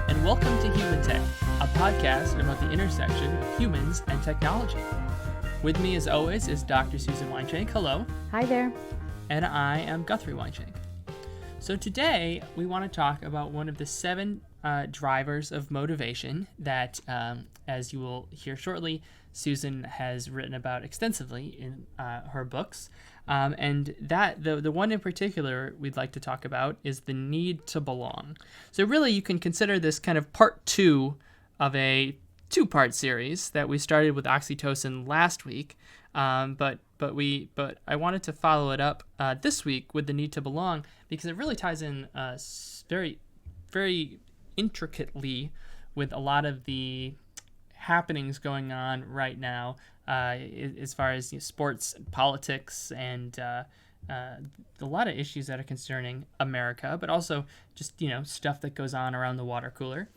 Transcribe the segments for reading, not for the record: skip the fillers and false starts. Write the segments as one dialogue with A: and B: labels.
A: and welcome to Human Tech, a podcast about the intersection of humans and technology. With me, as always, is Dr. Susan Weinschenk. Hello.
B: Hi there.
A: And I am Guthrie Weinschenk. So today, we want to talk about one of the 7 drivers of motivation that, as you will hear shortly, Susan has written about extensively in her books. And that the one in particular we'd like to talk about is the need to belong. So really, you can consider this kind of part 2 of a 2-part series that we started with oxytocin last week. But I wanted to follow it up this week with the need to belong because it really ties in very, very intricately with a lot of the happenings going on right now as far as sports, politics, and a lot of issues that are concerning America, but also just stuff that goes on around the water cooler.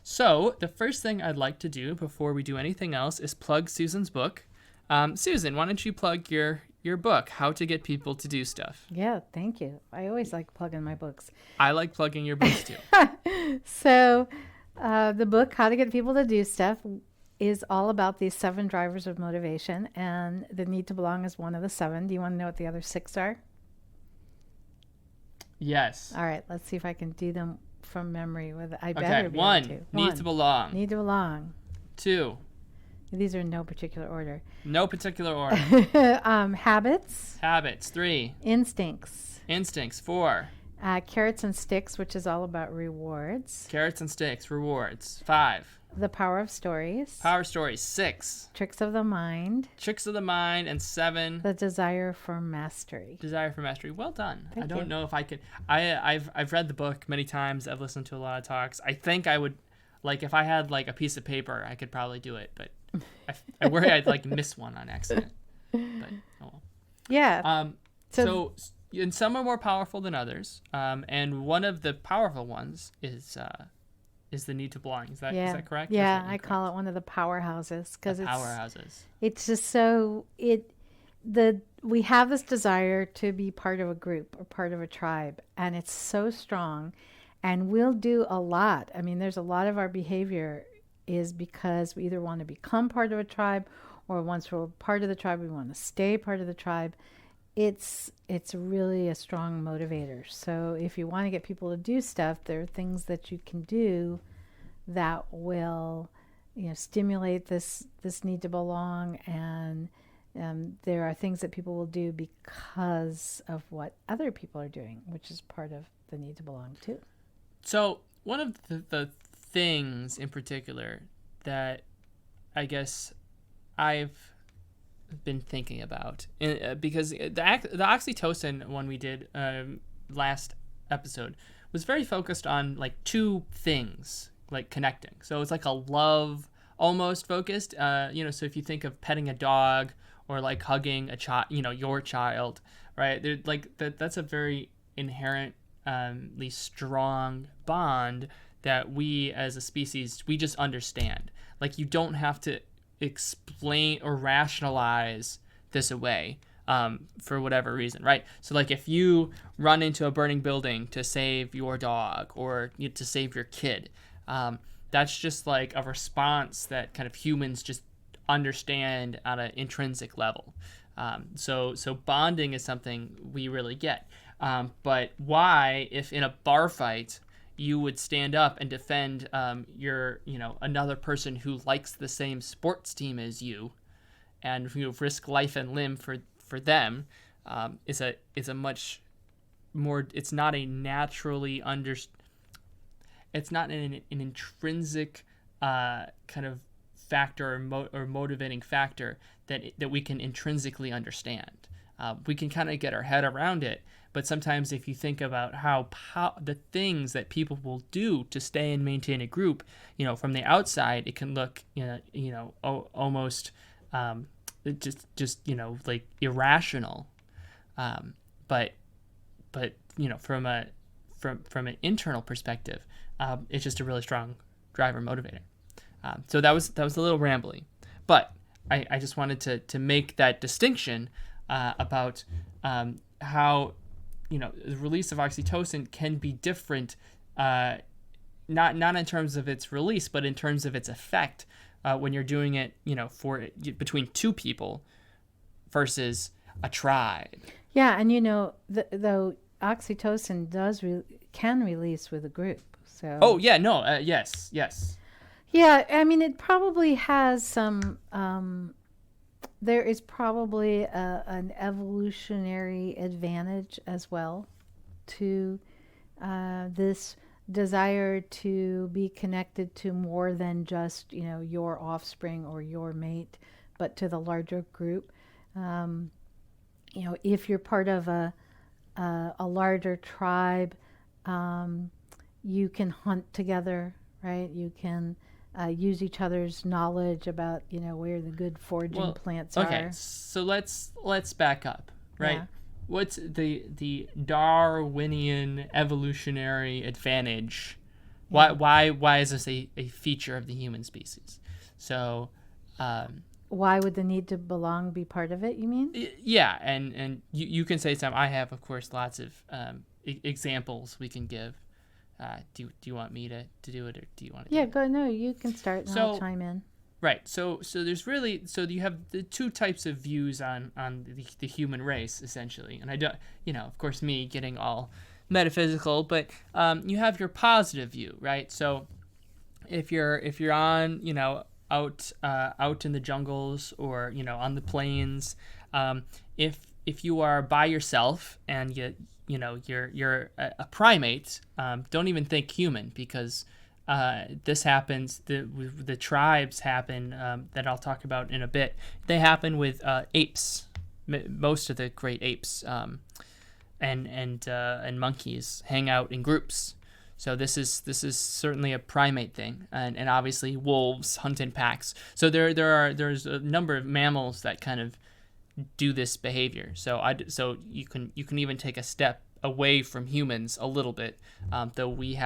A: So the first thing I'd like to do before we do anything else is plug Susan's book. Susan, why don't you plug your book, How to Get People to Do Stuff?
B: Yeah, thank you. I always like plugging my books.
A: I like plugging your books too.
B: So the book, How to Get People to Do Stuff, is all about these 7 drivers of motivation, and the need to belong is one of the 7. Do you want to know what the other 6 are?
A: Yes.
B: All right, let's see if I can do them from memory. I better
A: Okay,
B: be
A: 1,
B: able to.
A: need to belong.
B: Need to belong.
A: 2.
B: These are in no particular order.
A: No particular order.
B: Habits.
A: Habits. 3.
B: Instincts.
A: Instincts. 4.
B: Carrots and sticks, which is all about rewards.
A: Carrots and sticks. Rewards. 5.
B: The power of stories.
A: Power stories. 6.
B: Tricks of the mind.
A: Tricks of the mind. And 7.
B: The desire for mastery.
A: Desire for mastery. Well done.
B: Thank
A: I don't
B: you.
A: know if I could. I've read the book many times. I've listened to a lot of talks. I think I would, if I had a piece of paper, I could probably do it. But I worry I'd miss one on accident. But oh well.
B: Yeah.
A: So and some are more powerful than others. And one of the powerful ones is the need to belong. Is that correct?
B: Yeah, I call it one of the powerhouses because
A: powerhouses.
B: It's just so we have this desire to be part of a group or part of a tribe, and it's so strong, and we'll do a lot. I mean, there's a lot of our behavior is because we either want to become part of a tribe, or once we're part of the tribe, we want to stay part of the tribe. It's really a strong motivator. So if you want to get people to do stuff, there are things that you can do that will, stimulate this need to belong, and there are things that people will do because of what other people are doing, which is part of the need to belong too. So
A: one of the things in particular that I guess I've been thinking about, because the oxytocin one we did last episode was very focused on 2 things, connecting. So it's a love almost focused. So if you think of petting a dog or hugging a child, your child, right? That's a very inherently strong bond that we as a species, we just understand. You don't have to explain or rationalize this away for whatever reason, right? So if you run into a burning building to save your dog or to save your kid, that's just a response that kind of humans just understand on an intrinsic level. So bonding is something we really get. But why, if in a bar fight you would stand up and defend another person who likes the same sports team as you, and risk life and limb for them, is a much more. It's not a naturally It's not an intrinsic kind of factor or motivating factor that we can intrinsically understand. We can kind of get our head around it. But sometimes if you think about how the things that people will do to stay and maintain a group, from the outside, it can look, almost just irrational. But from an internal perspective, it's just a really strong driver motivator. So that was a little rambly, but I just wanted to make that distinction about how the release of oxytocin can be different not in terms of its release, but in terms of its effect when you're doing it, for between two people versus a tribe.
B: Yeah, and though oxytocin can release with a group. So.
A: Oh yeah, no, yes.
B: Yeah, I mean, it probably has some. There is probably an evolutionary advantage as well to this desire to be connected to more than just your offspring or your mate, but to the larger group. If you're part of a larger tribe, you can hunt together, right? You can use each other's knowledge about where the good foraging plants are.
A: Okay, so let's back up, right?
B: Yeah.
A: What's the Darwinian evolutionary advantage?
B: Yeah.
A: Why is this a feature of the human species? So
B: why would the need to belong be part of it, you mean?
A: Yeah, and you can say some. I have, of course, lots of examples we can give. Do you want me to do it, or do you want to?
B: Yeah, go. No, you can start, and I'll chime in.
A: Right. So there's really, you have the two types of views on the human race, essentially. And I don't, of course, me getting all metaphysical, but you have your positive view, right? So if you're on, out in the jungles, or on the plains, if you are by yourself and you're a primate, don't even think human, because this happens. The tribes happen that I'll talk about in a bit. They happen with apes, most of the great apes, and monkeys hang out in groups. So this is certainly a primate thing, and obviously wolves hunt in packs. So there's a number of mammals that kind of do this behavior. So you can even take a step away from humans a little bit, though we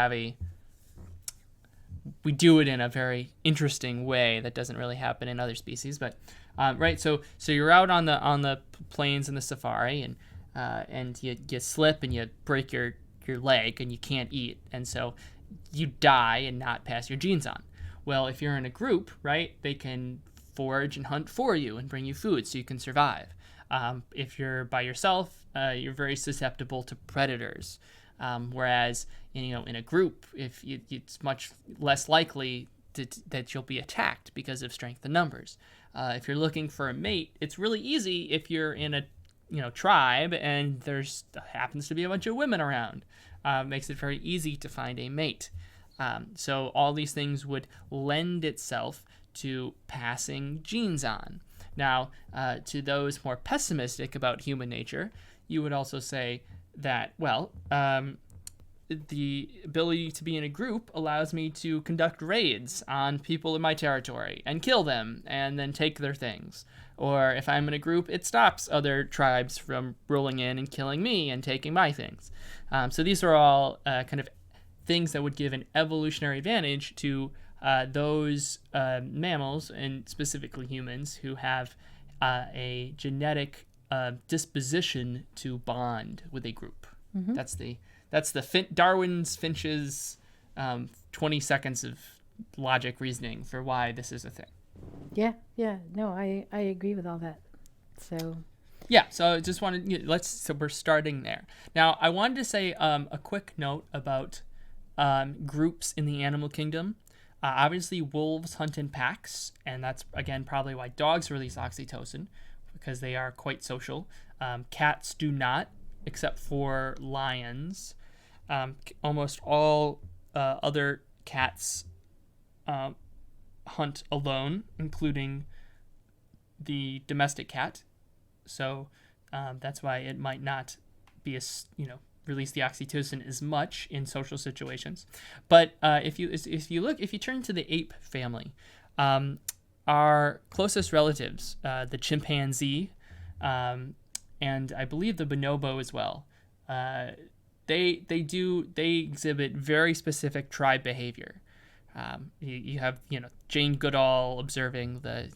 A: do it in a very interesting way that doesn't really happen in other species. But right, so you're out on the plains in the safari, and you slip and you break your leg and you can't eat, and so you die and not pass your genes on. Well, if you're in a group, right, they can forage and hunt for you and bring you food so you can survive. If you're by yourself, you're very susceptible to predators. Whereas in a group, it's much less likely that you'll be attacked because of strength in numbers. If you're looking for a mate, it's really easy if you're in a tribe and there's happens to be a bunch of women around. Makes it very easy to find a mate. So all these things would lend itself to passing genes on. Now, to those more pessimistic about human nature, you would also say that, the ability to be in a group allows me to conduct raids on people in my territory and kill them and then take their things. Or if I'm in a group, it stops other tribes from rolling in and killing me and taking my things. So these are all kind of things that would give an evolutionary advantage to those mammals, and specifically humans, who have a genetic disposition to bond with a group. Mm-hmm. That's the Darwin's Finch's 20 seconds of logic reasoning for why this is a thing.
B: Yeah. No, I agree with all that. So.
A: Yeah, so I just wanted, so we're starting there. Now, I wanted to say a quick note about groups in the animal kingdom. Obviously, wolves hunt in packs, and that's, again, probably why dogs release oxytocin, because they are quite social. Cats do not, except for lions. Almost all other cats hunt alone, including the domestic cat. So that's why it might not be release the oxytocin as much in social situations. But if you turn to the ape family, our closest relatives, the chimpanzee, and I believe the bonobo as well, they exhibit very specific tribe behavior. You have Jane Goodall observing the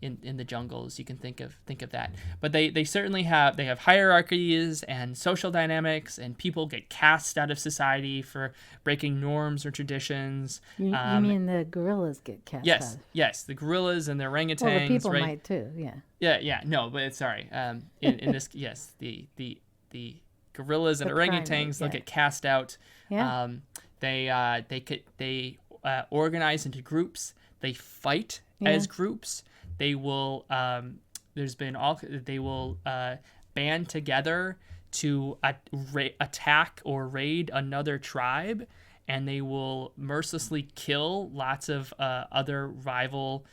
A: in the jungles. You can think of that. But they certainly have hierarchies and social dynamics, and people get cast out of society for breaking norms or traditions.
B: You mean the gorillas get cast out?
A: Yes, the gorillas and the orangutans.
B: Well, the people
A: right?
B: might too. Yeah.
A: Yeah. No, but sorry. In this, yes, the gorillas and orangutans, they'll get cast out.
B: Yeah.
A: They organize into groups. They fight as groups. They will they will band together to attack or raid another tribe, and they will mercilessly kill lots of other rival,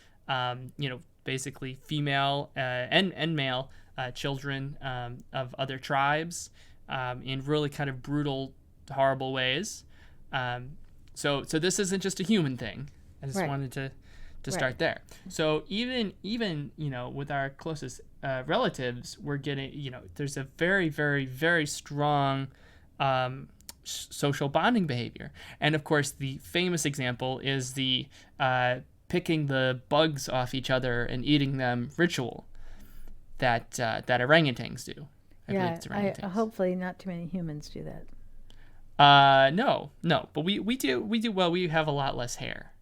A: basically female and male children of other tribes in really kind of brutal, horrible ways. So this isn't just a human thing. I just wanted to start there. So even with our closest relatives, we're getting there's a very, very, very strong social bonding behavior. And of course, the famous example is the picking the bugs off each other and eating them ritual that orangutans do. I believe it's orangutans.
B: Hopefully not too many humans do that.
A: No, but we do well. We have a lot less hair.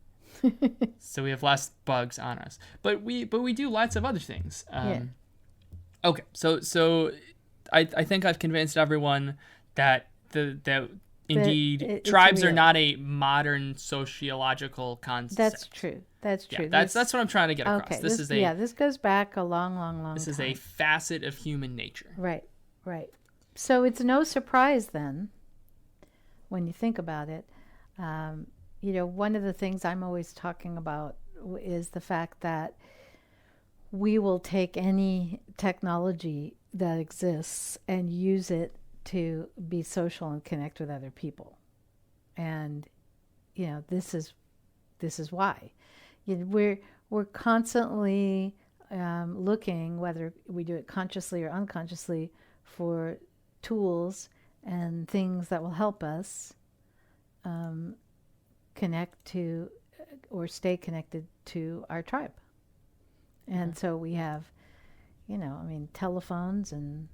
A: So we have less bugs on us, but we do lots of other things. Okay, so I think I've convinced everyone that indeed tribes are not a modern sociological concept.
B: That's true.
A: Yeah, that's what I'm trying to get across.
B: Okay, this goes back a long time.
A: This is a facet of human nature.
B: Right. So it's no surprise then, when you think about it. One of the things I'm always talking about is the fact that we will take any technology that exists and use it to be social and connect with other people. And, this is why. We're constantly looking, whether we do it consciously or unconsciously, for tools and things that will help us connect to or stay connected to our tribe. And so we have, telephones and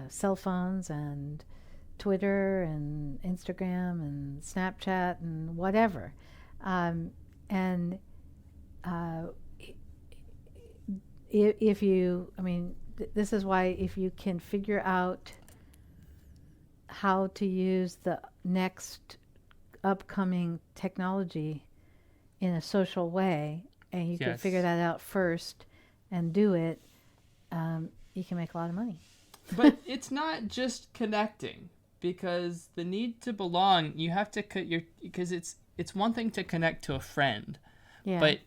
B: cell phones and Twitter and Instagram and Snapchat and whatever. This is why if you can figure out how to use the next upcoming technology in a social way, and you can figure that out first and do it, you can make a lot of money.
A: But it's not just connecting, because the need to belong, you have to because it's one thing to connect to a friend, but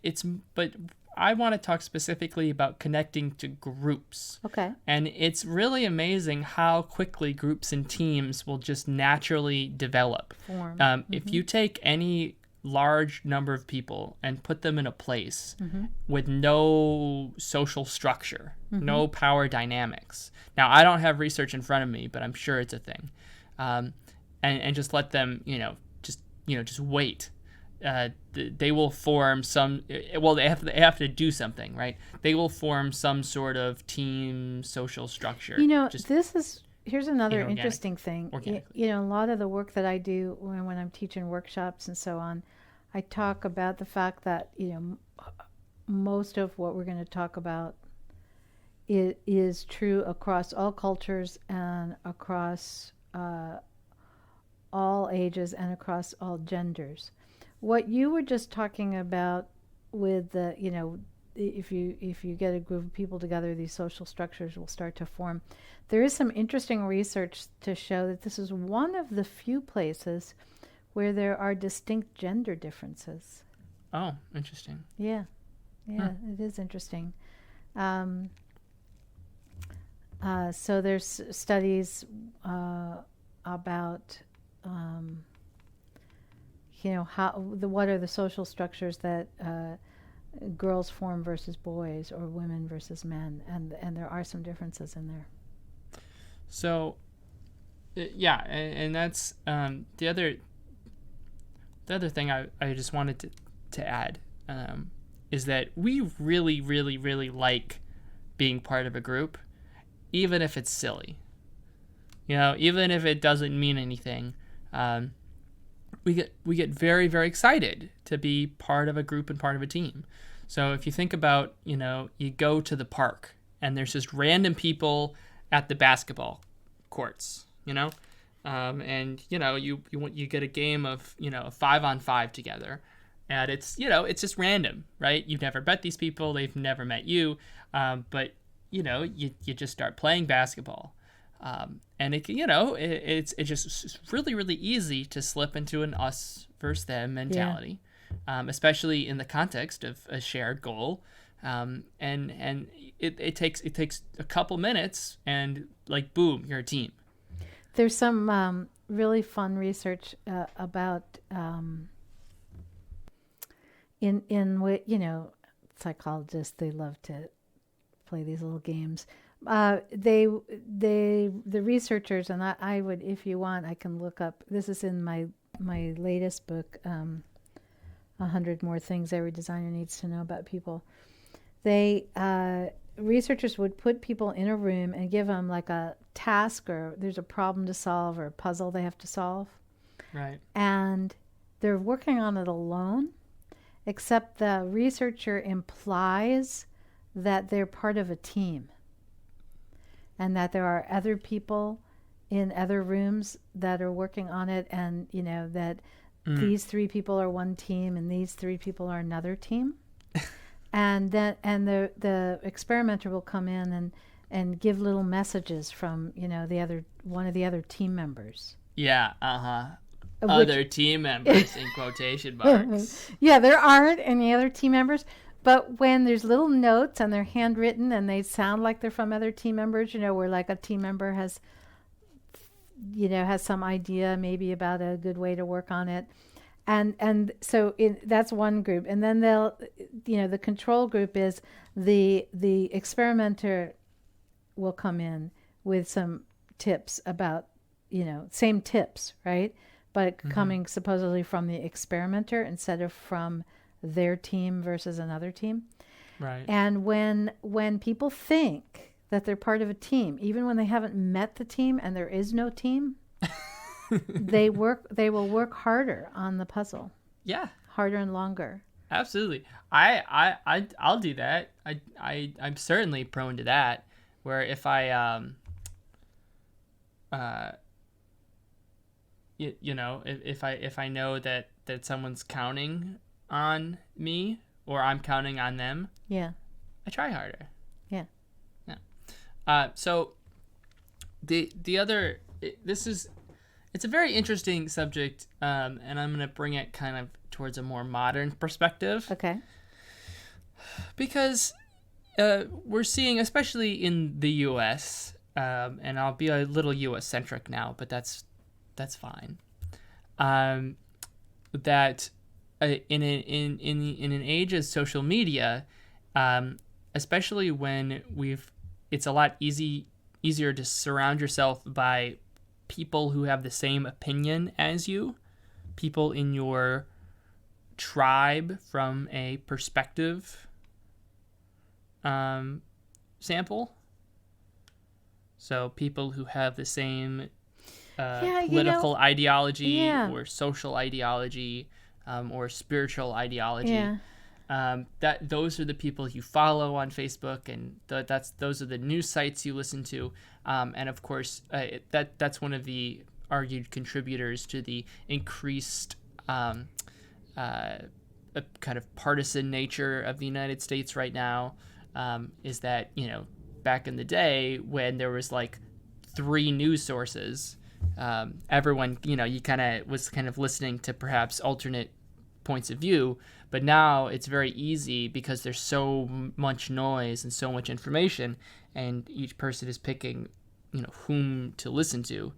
A: I want to talk specifically about connecting to groups.
B: Okay.
A: And it's really amazing how quickly groups and teams will just naturally develop.
B: Form.
A: If you take any large number of people and put them in a place with no social structure, no power dynamics. Now, I don't have research in front of me, but I'm sure it's a thing. And just let them, just wait. They will form some. Well, they have to do something, right? They will form some sort of team social structure.
B: Here's another interesting thing. A lot of the work that I do when I'm teaching workshops and so on, I talk about the fact that most of what we're going to talk about is true across all cultures and across all ages and across all genders. What you were just talking about with the, if you get a group of people together, these social structures will start to form. There is some interesting research to show that this is one of the few places where there are distinct gender differences.
A: Oh, interesting.
B: Yeah, It is interesting. So there's studies about what are the social structures that girls form versus boys, or women versus men, and there are some differences in there.
A: So, and that's the other thing I just wanted to add is that we really, really, really like being part of a group, even if it's silly. Even if it doesn't mean anything, we get very, very excited to be part of a group and part of a team. So if you think about, you go to the park and there's just random people at the basketball courts, and you get a game of a 5-on-5 together, and it's just random, right? You've never met these people, they've never met you, but you just start playing basketball. And it's just really, really easy to slip into an us versus them mentality, especially in the context of a shared goal. And it takes a couple minutes, and like boom, you're a team.
B: There's some really fun research about in what psychologists, they love to play these little games. The researchers, and I would, if you want, I can look up, this is in my latest book, 100 More Things Every Designer Needs to Know About People. Researchers would put people in a room and give them like a task, or there's a problem to solve or a puzzle they have to solve.
A: Right.
B: And they're working on it alone, except the researcher implies that they're part of a team, and that there are other people in other rooms that are working on it, and that these 3 people are one team and these 3 people are another team. And the experimenter will come in and give little messages from one of the other team members.
A: Yeah, other team members in quotation marks.
B: Yeah, there aren't any other team members. But when there's little notes and they're handwritten and they sound like they're from other team members, where like a team member has some idea maybe about a good way to work on it. And so that's one group. And then the control group is the experimenter will come in with some tips about, same tips, right? But coming supposedly from the experimenter instead of from their team versus another team.
A: Right.
B: And when people think that they're part of a team, even when they haven't met the team and there is no team, they will work harder on the puzzle.
A: Yeah.
B: Harder and longer.
A: Absolutely. I'll do that. I'm certainly prone to that, where if I if I know that someone's counting on me or I'm counting on them, I try harder. So the other, it's a very interesting subject, and I'm going to bring it kind of towards a more modern perspective.
B: Okay.
A: Because we're seeing, especially in the U.S., and I'll be a little U.S. centric now, but that's fine. That in an age of social media, especially when it's a lot easier to surround yourself by people who have the same opinion as you, people in your tribe from a perspective sample. So people who have the same political ideology or social ideology or spiritual ideology. That those are the people you follow on Facebook, and those are the news sites you listen to, and of course that's one of the argued contributors to the increased kind of partisan nature of the United States right now. Is that back in the day when there was like 3 news sources, everyone you was listening to perhaps alternate points of view. But now it's very easy because there's so much noise and so much information, and each person is picking, whom to listen to,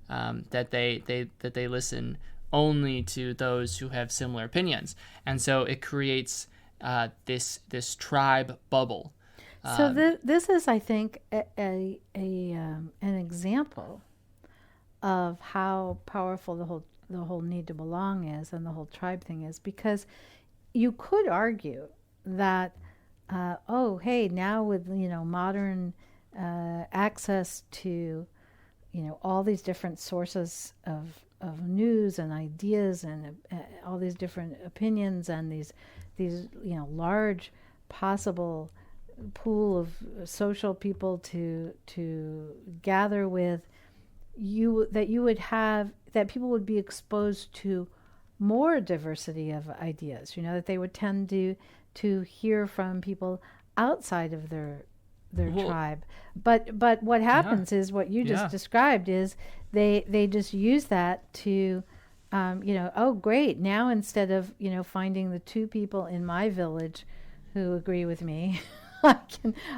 A: that they listen only to those who have similar opinions, and so it creates this tribe bubble.
B: So this is, I think, an example of how powerful the whole need to belong is, and the whole tribe thing is, because you could argue that oh, hey, now with modern access to all these different sources of news and ideas and all these different opinions and these large possible pool of social people to gather with, that people would be exposed to more diversity of ideas, that they would tend to hear from people outside of their tribe. But what happens is what you just described is they just use that to oh great, now instead of finding the two people in my village who agree with me,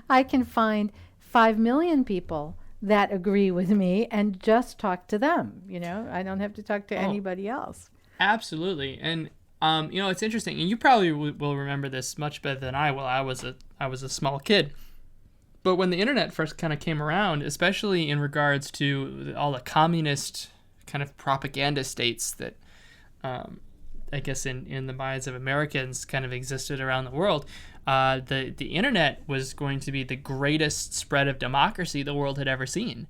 B: I can find 5 million people that agree with me and just talk to them. I don't have to talk to anybody else.
A: Absolutely. And it's interesting, and you probably will remember this much better than I will. I was a small kid. But when the internet first kind of came around, especially in regards to all the communist kind of propaganda states that I guess in the minds of Americans kind of existed around the world, the internet was going to be the greatest spread of democracy the world had ever seen.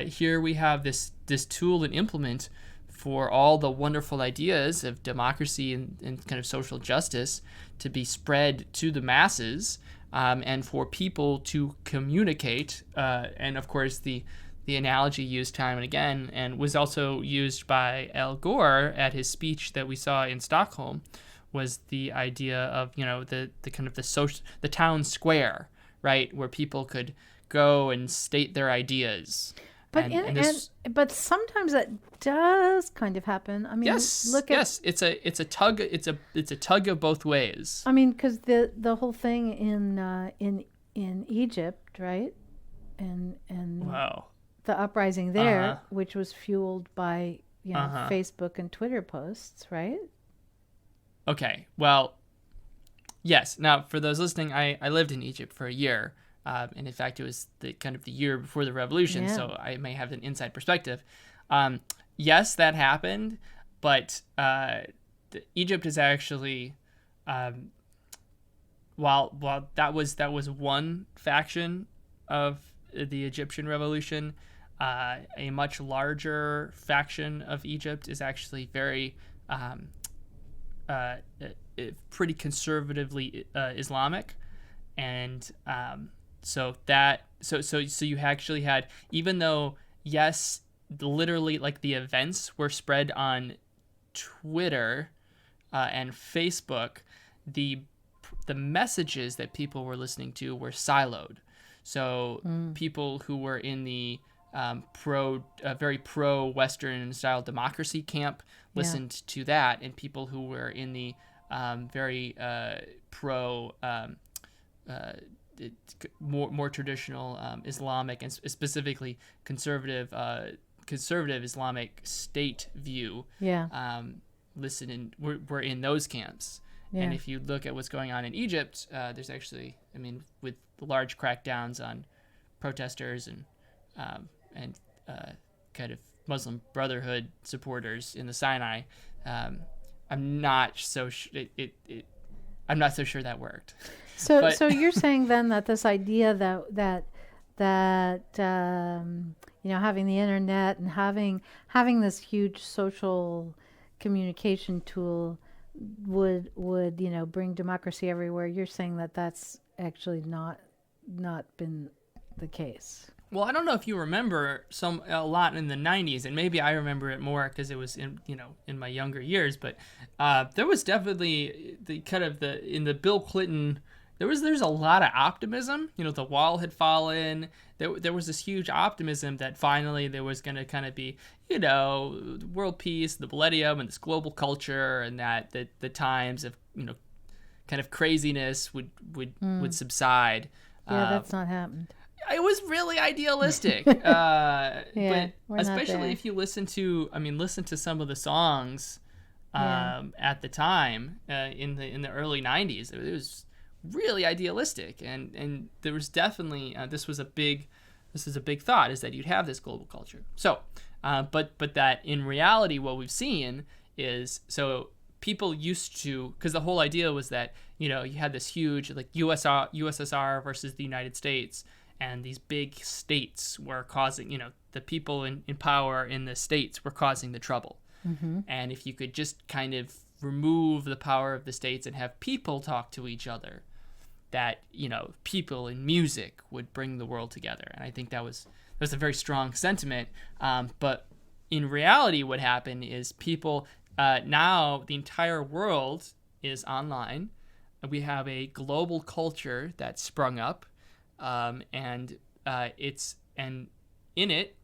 A: Here we have this tool and implement for all the wonderful ideas of democracy and kind of social justice to be spread to the masses, and for people to communicate. And of course, the analogy used time and again, and was also used by Al Gore at his speech that we saw in Stockholm, was the idea of the kind of the town square, right, where people could go and state their ideas.
B: But sometimes that does kind of happen. I mean,
A: it's a tug of both ways.
B: I mean, because the whole thing in Egypt, right, and
A: wow,
B: the uprising there, which was fueled by Facebook and Twitter posts, right?
A: Okay, well, yes. Now, for those listening, I lived in Egypt for a year. And in fact, it was the year before the revolution, so I may have an inside perspective. Yes, that happened, but Egypt is actually, while that was one faction of the Egyptian revolution, a much larger faction of Egypt is actually very pretty conservatively Islamic, and so you actually had, even though yes, literally like the events were spread on Twitter and Facebook, the messages that people were listening to were siloed. So people who were in the very pro Western style democracy camp listened to that, and people who were in the very pro more traditional Islamic and specifically conservative Islamic state view listen and were in those camps. And if you look at what's going on in Egypt, there's actually, I mean, with the large crackdowns on protesters and kind of Muslim Brotherhood supporters in the Sinai, I'm not so sure that worked.
B: So you're saying then that this idea that having the internet and having this huge social communication tool would bring democracy everywhere. You're saying that that's actually not been the case.
A: Well, I don't know if you remember a lot in the 90s, and maybe I remember it more because it was in my younger years, but there was definitely in the Bill Clinton, there's a lot of optimism. The wall had fallen. There was this huge optimism that finally there was going to kind of be, world peace, the millennium, and this global culture, and that the times of kind of craziness would subside.
B: Yeah, that's not happened.
A: It was really idealistic, but especially if you listen to some of the songs at the time in the early 90s. It was really idealistic, and there was definitely this is a big thought, is that you'd have this global culture. So but that in reality what we've seen is, so people used to, because the whole idea was that, you had this huge, like, USSR versus the United States, and these big states were causing, the people in power in the states were causing the trouble.
B: Mm-hmm.
A: And if you could just kind of remove the power of the states and have people talk to each other, that, people in music would bring the world together. And I think that was a very strong sentiment. But in reality, what happened is people, now the entire world is online. We have a global culture that sprung up, and in it,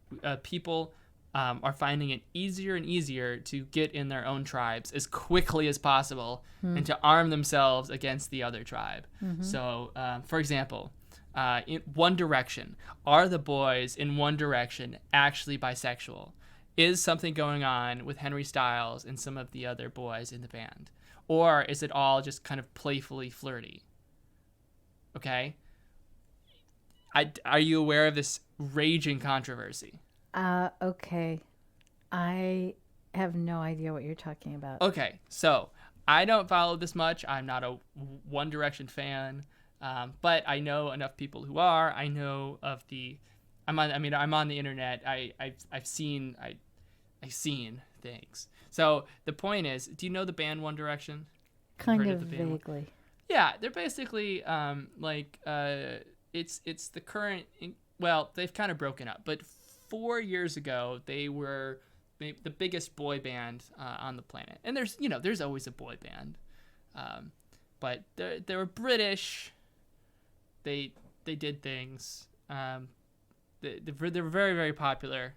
A: people are finding it easier and easier to get in their own tribes as quickly as possible and to arm themselves against the other tribe.
B: Mm-hmm.
A: So, for example, in One Direction, are the boys in One Direction actually bisexual? Is something going on with Henry Styles and some of the other boys in the band? Or is it all just kind of playfully flirty? Okay? Are you aware of this raging controversy?
B: Okay. I have no idea what you're talking about.
A: Okay, so I don't follow this much. I'm not a One Direction fan, but I know enough people who are. I know of the. I'm on the internet. I've seen things. So the point is, do you know the band One Direction?
B: Kind of vaguely.
A: Yeah, they're basically it's the current. Well, they've kind of broken up, but 4 years ago they were the biggest boy band on the planet. And there's always a boy band, but they were British. They did things. They were very, very popular.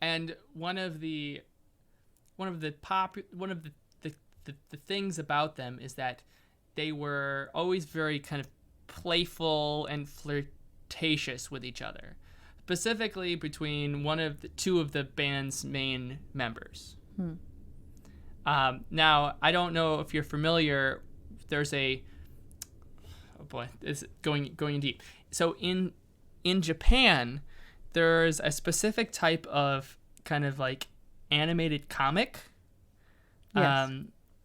A: And one of the things about them is that they were always very kind of playful and flirtatious with each other, specifically between two of the band's main members. Now, I don't know if you're familiar. There's oh boy, it's going deep. So in Japan, there's a specific type of kind of like animated comic.
B: Yes.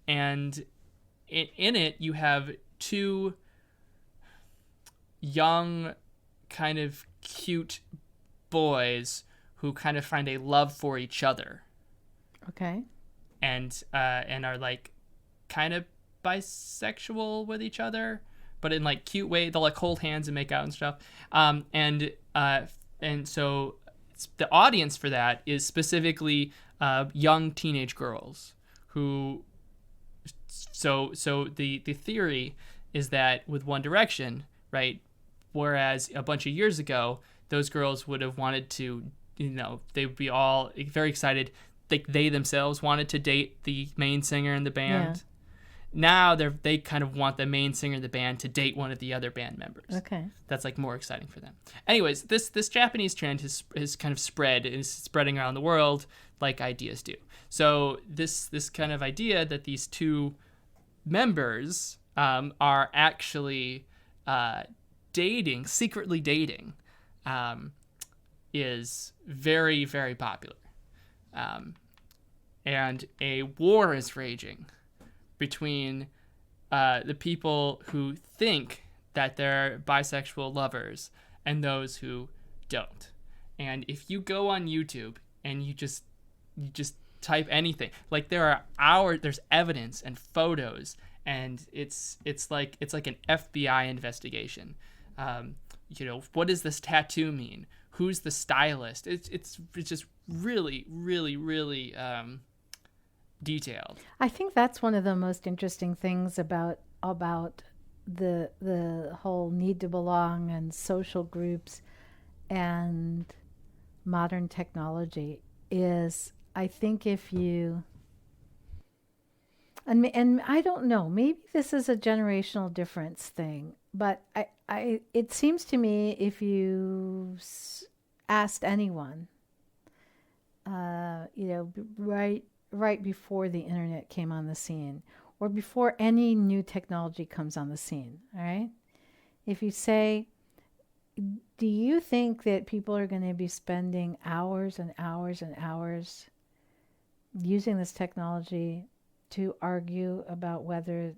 A: And in it, you have two young, kind of cute boys who kind of find a love for each other.
B: Okay.
A: And are like kind of bisexual with each other, but in like cute way. They'll like hold hands and make out and stuff. And so the audience for that is specifically young teenage girls who. So the theory is that with One Direction, right? Whereas a bunch of years ago, those girls would have wanted to, they would be all very excited. They themselves wanted to date the main singer in the band. Yeah. Now they kind of want the main singer in the band to date one of the other band members.
B: Okay.
A: That's like more exciting for them. Anyways, this Japanese trend has kind of spread and is spreading around the world like ideas do. So this kind of idea that these two members are actually secretly dating, is very, very popular. And a war is raging between the people who think that they're bisexual lovers and those who don't. And if you go on YouTube and you just type anything, like there's evidence and photos, and it's like an FBI investigation. What does this tattoo mean? Who's the stylist? It's just really, really, really detailed.
B: I think that's one of the most interesting things about the whole need to belong and social groups and modern technology is, I think if you and I don't know, maybe this is a generational difference thing, but it seems to me if you asked anyone, right before the internet came on the scene, or before any new technology comes on the scene, all right? If you say, do you think that people are going to be spending hours and hours and hours using this technology to argue about whether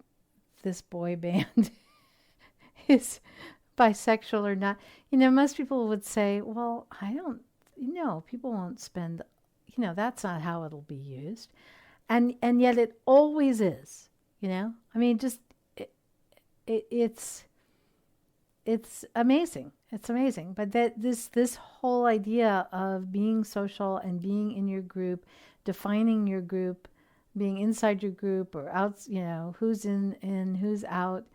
B: this boy band is bisexual or not. Most people would say, well, I don't, people won't spend, that's not how it'll be used. And yet it always is, I mean, just, it's amazing. It's amazing. But that this whole idea of being social and being in your group, defining your group, being inside your group or out, who's in, who's out,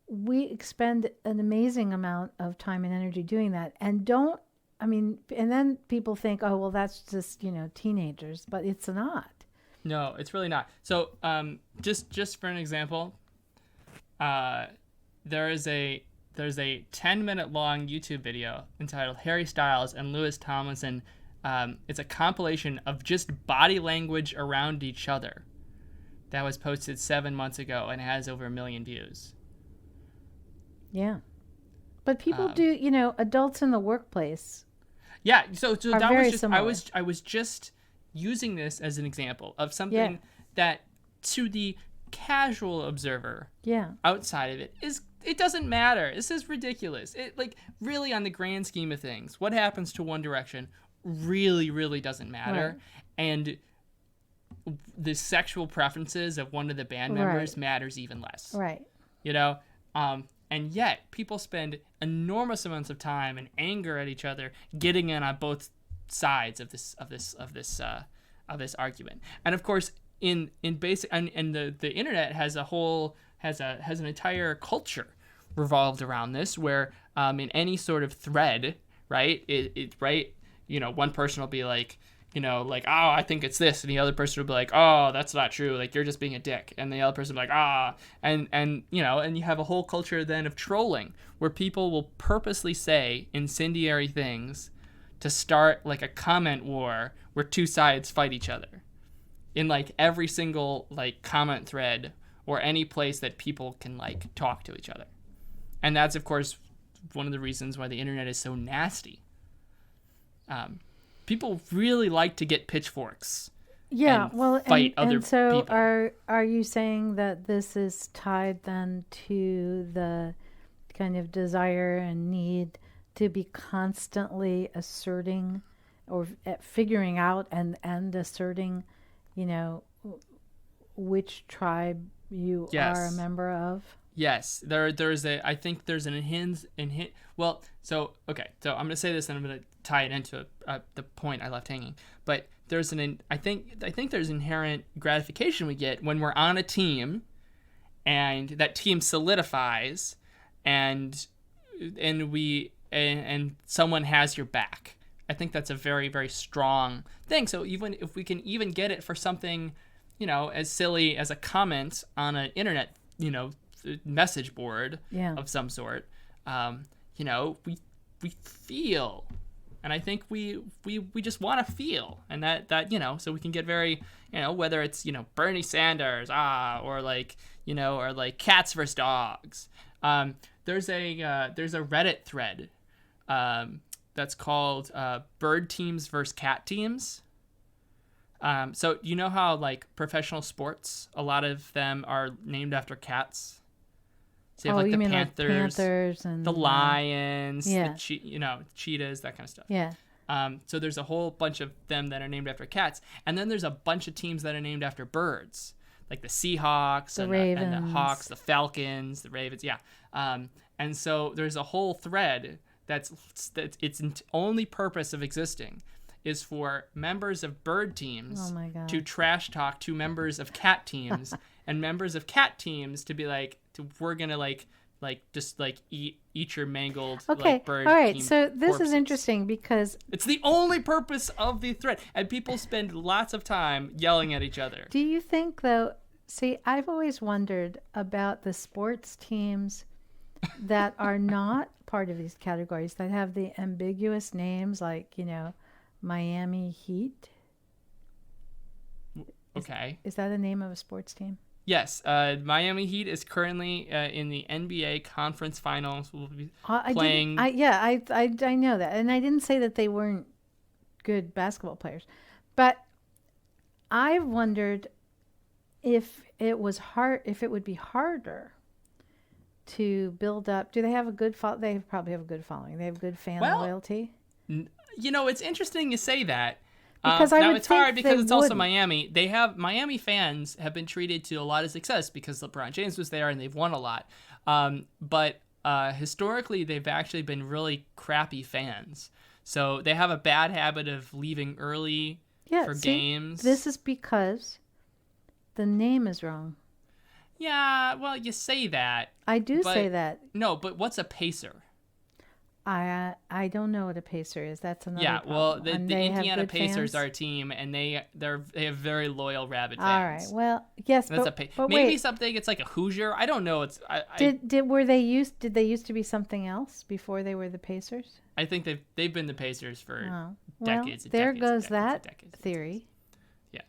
B: we expend an amazing amount of time and energy doing that. And then people think, oh, well, that's just, teenagers, but it's not.
A: No, it's really not. So just for an example, there's a 10-minute long YouTube video entitled Harry Styles and Lewis Tomlinson. It's a compilation of just body language around each other that was posted 7 months ago and has over 1 million views.
B: Yeah. But people do, adults in the workplace.
A: Yeah, so that was just
B: similar.
A: I was just using this as an example of something that to the casual observer outside of it doesn't matter. This is ridiculous. It really on the grand scheme of things, what happens to One Direction really, really doesn't matter. Right. And the sexual preferences of one of the band members matters even less.
B: Right.
A: And yet people spend enormous amounts of time and anger at each other getting in on both sides of this argument. And of course, in basic and the internet has an entire culture revolved around this, where in any sort of thread, right, one person will be like, oh, I think it's this, and the other person will be like, oh, that's not true, like, you're just being a dick, and the other person will be like, and you have a whole culture then of trolling, where people will purposely say incendiary things to start like a comment war where two sides fight each other in like every single like comment thread or any place that people can like talk to each other. And that's of course one of the reasons why the internet is so nasty. People really like to get pitchforks.
B: Yeah,
A: fight other
B: and so
A: people.
B: Are you saying that this is tied then to the kind of desire and need to be constantly asserting or figuring out and asserting, which tribe you are a member of?
A: Yes, I think there's an well, so I'm going to say this and I'm going to tie it into the point I left hanging. But I think there's inherent gratification we get when we're on a team and that team solidifies and someone has your back. I think that's a very, very strong thing. So even if we can even get it for something, as silly as a comment on an internet, message board of some sort, we feel, and I think we just want to feel, and that so we can get very, whether it's Bernie Sanders or like or like cats versus dogs. There's a Reddit thread that's called bird teams versus cat teams. So you know how like professional sports, a lot of them are named after cats. So you have like the Panthers
B: and
A: the Lions, the cheetahs, that kind of stuff.
B: Yeah.
A: So there's a whole bunch of them that are named after cats, and then there's a bunch of teams that are named after birds, like the Seahawks,
B: the
A: Ravens, and the Hawks, the Falcons, the Ravens. Yeah. And so there's a whole thread that's its only purpose of existing is for members of bird teams to trash talk to members of cat teams, and members of cat teams to be like, we're gonna just eat your mangled bird.
B: All right, so this
A: corpses.
B: is interesting because
A: it's the only purpose of the thread, and people spend lots of time yelling at each other.
B: Do you think though? See, I've always wondered about the sports teams that are not part of these categories, that have the ambiguous names like Miami Heat.
A: Okay.
B: Is that the name of a sports team?
A: Yes. Miami Heat is currently in the NBA Conference Finals. We'll be playing.
B: I know that. And I didn't say that they weren't good basketball players. But I've wondered if it would be harder to build up. Do they have a good they probably have a good following. They have good fan loyalty.
A: It's interesting you say that.
B: Because
A: now it's hard because it's also Miami. Miami fans have been treated to a lot of success because LeBron James was there and they've won a lot. But historically, they've actually been really crappy fans. So they have a bad habit of leaving early for games.
B: This is because the name is wrong.
A: Yeah, well, you say that.
B: I do say that.
A: No, but what's a pacer?
B: I don't know what a pacer is. That's another problem.
A: Well, the Indiana Pacers are a team, and they have very loyal rabid fans.
B: All right. Well, yes,
A: but maybe something. It's like a Hoosier. I don't know.
B: Did they used to be something else before they were the Pacers?
A: I think they've been the Pacers for decades.
B: There goes that theory.
A: Yeah.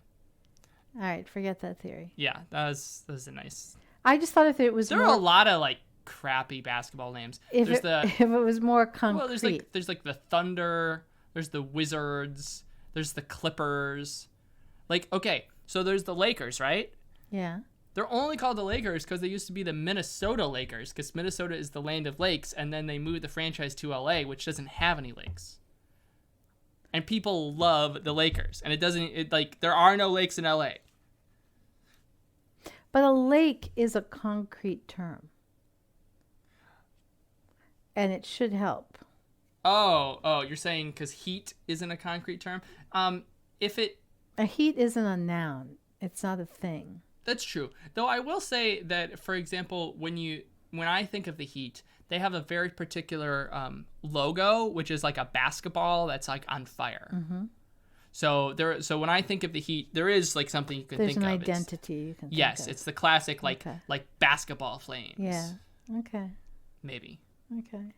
B: All right, forget that theory.
A: Yeah, that was a nice.
B: I just thought if it was
A: there are a lot of like crappy basketball names.
B: If it was more concrete. Well,
A: there's like the Thunder, there's the Wizards, there's the Clippers. Like, okay, so there's the Lakers, right?
B: Yeah.
A: They're only called the Lakers because they used to be the Minnesota Lakers, because Minnesota is the land of lakes, and then they moved the franchise to LA, which doesn't have any lakes. And people love the Lakers, and there are no lakes in LA.
B: But a lake is a concrete term. And it should help.
A: Oh, you're saying because heat isn't a concrete term?
B: A heat isn't a noun. It's not a thing.
A: That's true. Though I will say that, for example, when I think of the Heat, they have a very particular logo, which is like a basketball that's like on fire.
B: Mm-hmm.
A: So when I think of the Heat, there is like something you can think of.
B: There's an identity you can think of.
A: Yes, it's the classic like basketball flames.
B: Yeah. Okay.
A: Maybe.
B: Okay.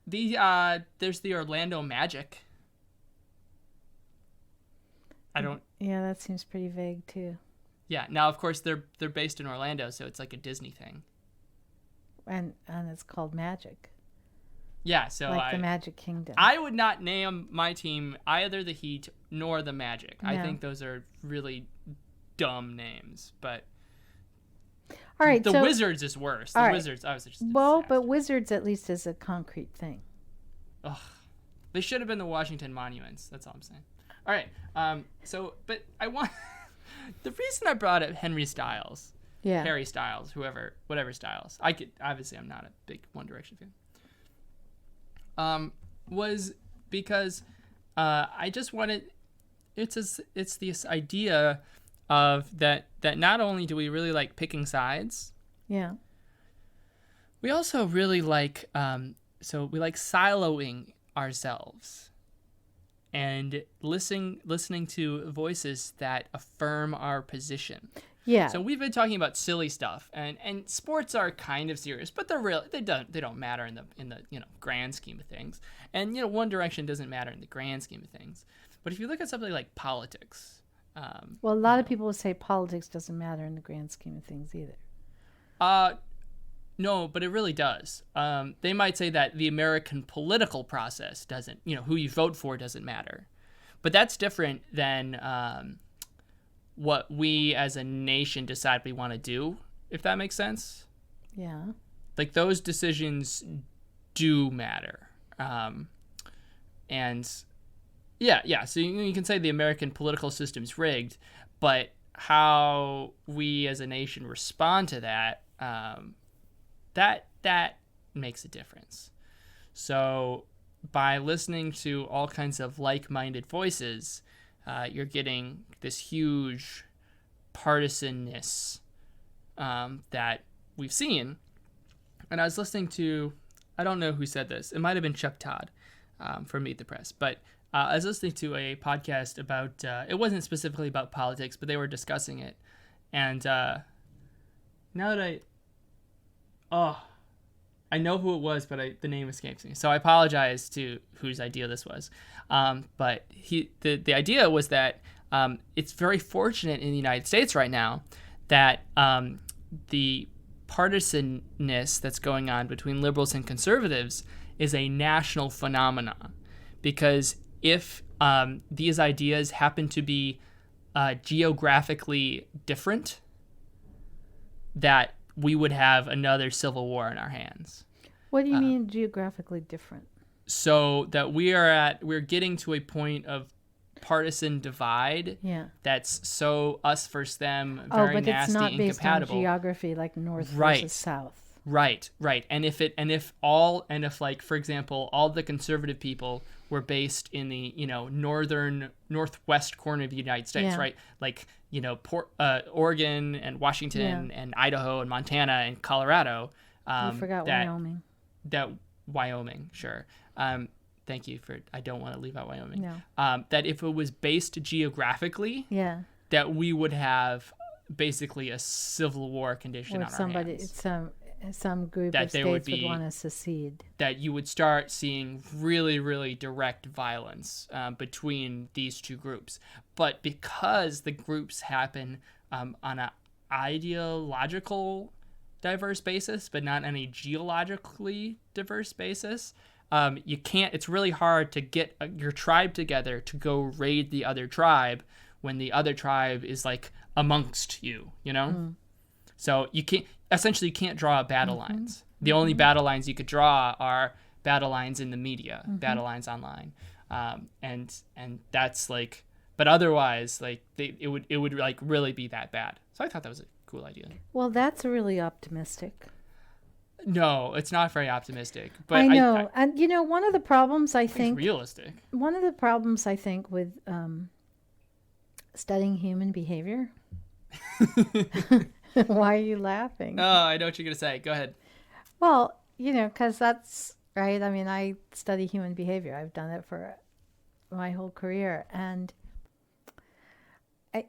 A: There's the Orlando Magic.
B: Yeah, that seems pretty vague too.
A: Yeah. Now, of course, they're based in Orlando, so it's like a Disney thing.
B: And it's called Magic.
A: Yeah, so
B: the Magic Kingdom.
A: I would not name my team either the Heat nor the Magic. No. I think those are really dumb names, but.
B: All right,
A: the Wizards is worse. The Wizards, I was just.
B: But Wizards at least is a concrete thing.
A: Ugh, they should have been the Washington Monuments. That's all I'm saying. All right. But I want the reason I brought up Harry Styles, whatever Styles. I'm not a big One Direction fan. Was because I just wanted. It's this idea of that not only do we really like picking sides, we also really like we like siloing ourselves and listening to voices that affirm our position.
B: Yeah.
A: So we've been talking about silly stuff, and sports are kind of serious, but they don't matter in the grand scheme of things. And One Direction doesn't matter in the grand scheme of things. But if you look at something like politics.
B: A lot of people will say politics doesn't matter in the grand scheme of things either.
A: No, but it really does. They might say that the American political process doesn't, who you vote for doesn't matter. But that's different than what we as a nation decide we want to do, if that makes sense.
B: Yeah.
A: Like those decisions do matter. And yeah. So you can say the American political system's rigged, but how we as a nation respond to that, that makes a difference. So by listening to all kinds of like-minded voices, you're getting this huge partisanness that we've seen. And I was listening to, I don't know who said this. It might have been Chuck Todd from Meet the Press. But I was listening to a podcast about, it wasn't specifically about politics, but they were discussing it. And now that I know who it was, but the name escapes me. So I apologize to whose idea this was. But the idea was that it's very fortunate in the United States right now that the partisanness that's going on between liberals and conservatives is a national phenomenon. Because if these ideas happen to be geographically different, that we would have another civil war in our hands.
B: What do you mean geographically different?
A: So that we're getting to a point of partisan divide.
B: Yeah.
A: That's so us versus them, very
B: but
A: nasty,
B: it's not based
A: incompatible.
B: on geography, like north
A: Right.
B: versus south.
A: Right. And if like, for example, all the conservative people were based in the, northwest corner of the United States,
B: Yeah.
A: right? Like, Oregon and Washington and Idaho and Montana and Colorado.
B: You forgot Wyoming.
A: Wyoming, sure. Thank you for, I don't want to leave out Wyoming.
B: No.
A: That if it was based geographically, that we would have basically a civil war condition
B: Or
A: on our hands.
B: Some group
A: That
B: of
A: there
B: states
A: would be-
B: would want to secede.
A: That you would start seeing really, really direct violence between these two groups. But because the groups happen on an ideological diverse basis, but not on a geologically diverse basis, you can't. It's really hard to get your tribe together to go raid the other tribe when the other tribe is like amongst you, So you can't draw battle lines. The only battle lines you could draw are battle lines in the media, battle lines online, and that's like. But otherwise, like it would like really be that bad. So I thought that was a cool idea.
B: Well, that's really optimistic.
A: No, it's not very optimistic. But
B: I know, and one of the problems I
A: it's
B: think
A: realistic.
B: One of the problems I think with studying human behavior. Why are you laughing?
A: Oh, I know what you're gonna say. Go ahead.
B: Well, because that's right. I mean, I study human behavior. I've done it for my whole career, and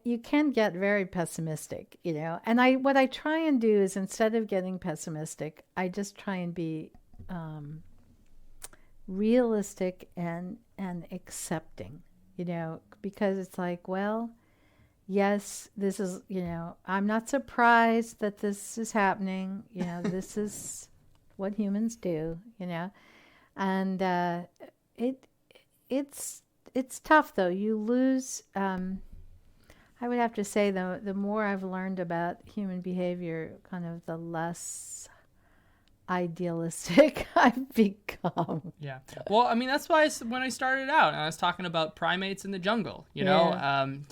B: you can get very pessimistic, And what I try and do is, instead of getting pessimistic, I just try and be realistic and accepting, because it's like, well, yes, this is, I'm not surprised that this is happening. This is what humans do, and it's tough though. You lose. I would have to say, though, the more I've learned about human behavior, kind of the less idealistic I've become.
A: Yeah. Well, I mean, that's why when I started out, I was talking about primates in the jungle,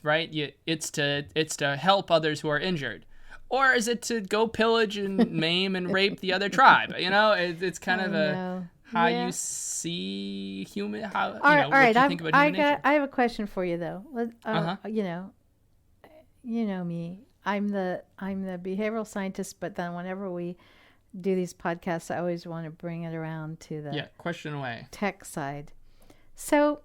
A: right? It's to help others who are injured. Or is it to go pillage and maim and rape the other tribe? It's kind of how you see human, what you think about human nature.
B: I have a question for you, though. You know me. I'm the behavioral scientist, but then whenever we do these podcasts, I always want to bring it around to the
A: question away
B: tech side. So,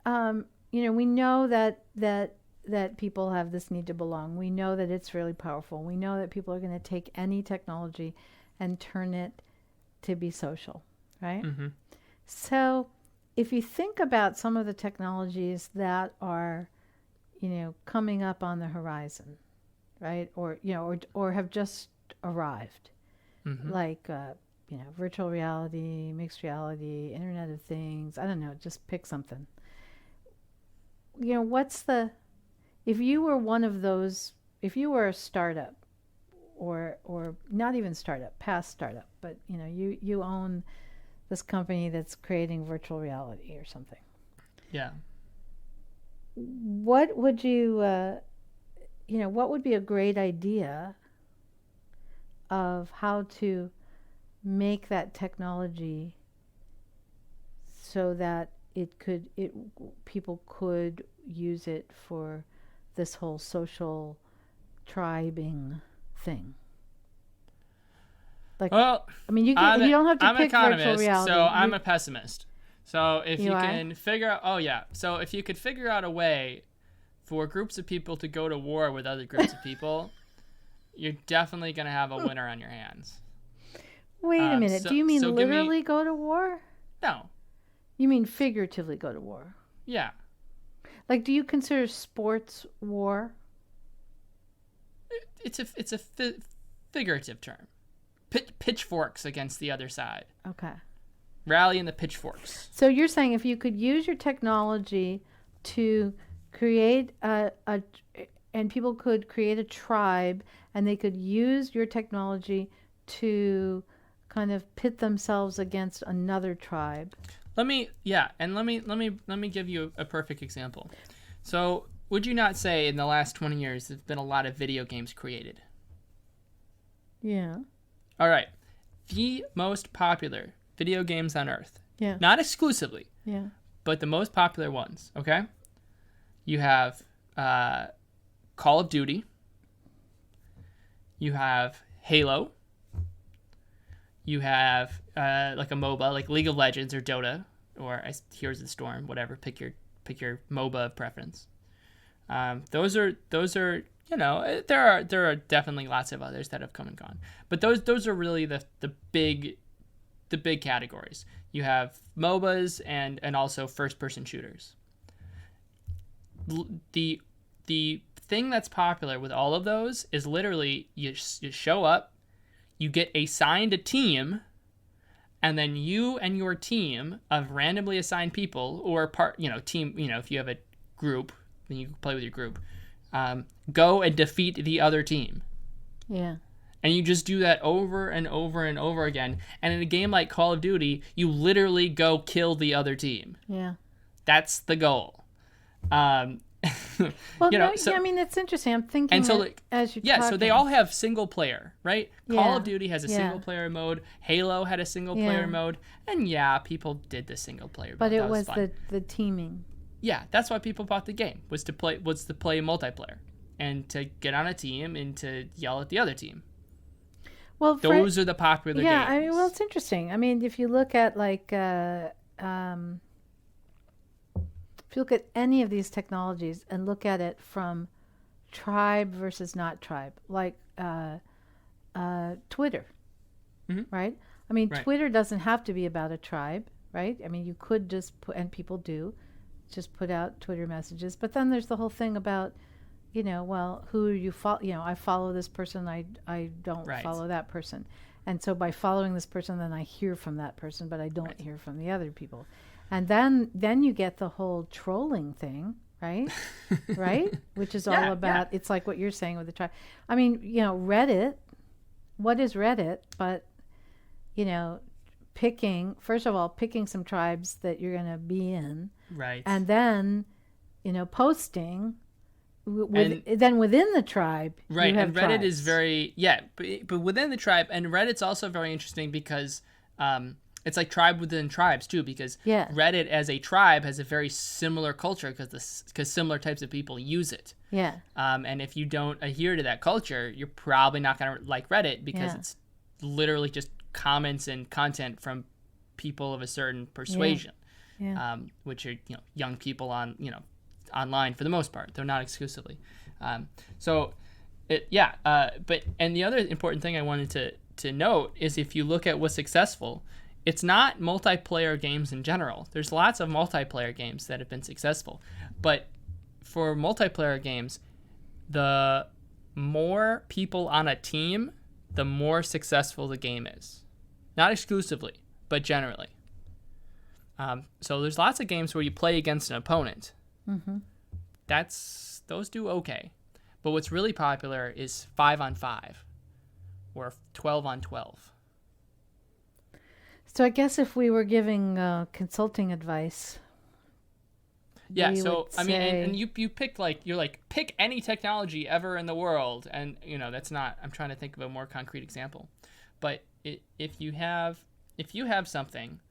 B: we know that people have this need to belong. We know that it's really powerful. We know that people are going to take any technology and turn it to be social, right? Mm-hmm. So, if you think about some of the technologies that are coming up on the horizon, right? Or have just arrived, like, virtual reality, mixed reality, Internet of Things. I don't know, just pick something. If you were one of those, if you were a startup or not even startup, past startup, but, you own this company that's creating virtual reality or something.
A: Yeah.
B: What would you, what would be a great idea of how to make that technology so that people could use it for this whole social tribing thing? Like, well, I mean, you don't have to pick virtual reality.
A: So I'm a pessimist. So if you can figure out, so if you could figure out a way for groups of people to go to war with other groups of people, you're definitely going to have a winner on your hands.
B: Wait a minute. Do you mean literally go to war?
A: No.
B: You mean figuratively go to war?
A: Yeah.
B: Like, do you consider sports war?
A: It's a figurative term. Pitchforks against the other side.
B: Okay.
A: Rally in the pitchforks.
B: So you're saying if you could use your technology to create and people could create a tribe, and they could use your technology to kind of pit themselves against another tribe.
A: Let me give you a perfect example. So, would you not say in the last 20 years there's been a lot of video games created?
B: Yeah.
A: All right. The most popular video games on Earth.
B: Yeah.
A: Not exclusively.
B: Yeah.
A: But the most popular ones, okay? You have Call of Duty. You have Halo. You have like a MOBA, like League of Legends or Dota, or Heroes of the Storm, whatever. Pick your MOBA of preference. Those are there are definitely lots of others that have come and gone, but those are really the big categories. You have MOBAs and also first person shooters. The thing that's popular with all of those is literally you show up, you get assigned a team, and then you and your team of randomly assigned people, or team, if you have a group, then you play with your group, go and defeat the other team.
B: Yeah.
A: And you just do that over and over and over again. And in a game like Call of Duty, you literally go kill the other team.
B: Yeah.
A: That's the goal.
B: Well, I mean, it's interesting. I'm thinking
A: and so,
B: as you're
A: talking. So they all have single player, right?
B: Yeah.
A: Call of Duty has a single player mode. Halo had a single player mode. And people did the single player mode.
B: But it was the teaming.
A: Yeah, that's why people bought the game, was to play multiplayer and to get on a team and to yell at the other team.
B: Well,
A: those are the popular games.
B: Yeah, I mean, well, it's interesting. I mean, if you look at if you look at any of these technologies and look at it from tribe versus not tribe, like Twitter, right? I mean,
A: right.
B: Twitter doesn't have to be about a tribe, right? I mean, you could just put, and people do, just put out Twitter messages. But then there's the whole thing about, who you follow. I follow this person. I don't follow that person. And so by following this person, then I hear from that person, but I don't hear from the other people. And then you get the whole trolling thing, right? Right? Which is all about, it's like what you're saying with the tribe. I mean, Reddit, what is Reddit? But, picking some tribes that you're going to be in.
A: Right.
B: And then, posting then within the tribe.
A: Right. And Reddit
B: tribes.
A: is very, but within the tribe. And Reddit's also very interesting because it's like tribe within tribes too, because Reddit as a tribe has a very similar culture because similar types of people use it.
B: Yeah.
A: And if you don't adhere to that culture, you're probably not going to like Reddit because it's literally just comments and content from people of a certain persuasion.
B: Yeah.
A: Which are young people on online for the most part. They're not exclusively. But the other important thing I wanted to note is if you look at what's successful, it's not multiplayer games in general. There's lots of multiplayer games that have been successful, but for multiplayer games, the more people on a team, the more successful the game is. Not exclusively, but generally. So there's lots of games where you play against an opponent.
B: Mm-hmm.
A: Those do okay. But what's really popular is 5-on-5 or 12-on-12.
B: So I guess if we were giving consulting advice.
A: Yeah, so I mean, and you picked pick any technology ever in the world, and that's not. I'm trying to think of a more concrete example, but if you have something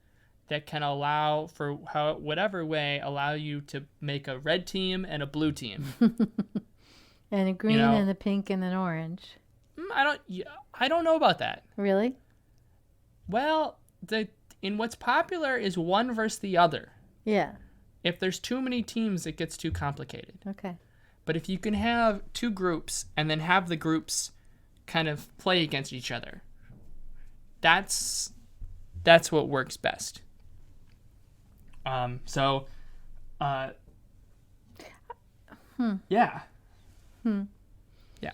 A: that can allow allow you to make a red team and a blue team,
B: and a green and a pink and an orange.
A: I don't know about that.
B: Really?
A: Well, what's popular is one versus the other.
B: Yeah.
A: If there's too many teams, it gets too complicated.
B: Okay.
A: But if you can have two groups and then have the groups kind of play against each other, that's what works best. Yeah. Yeah.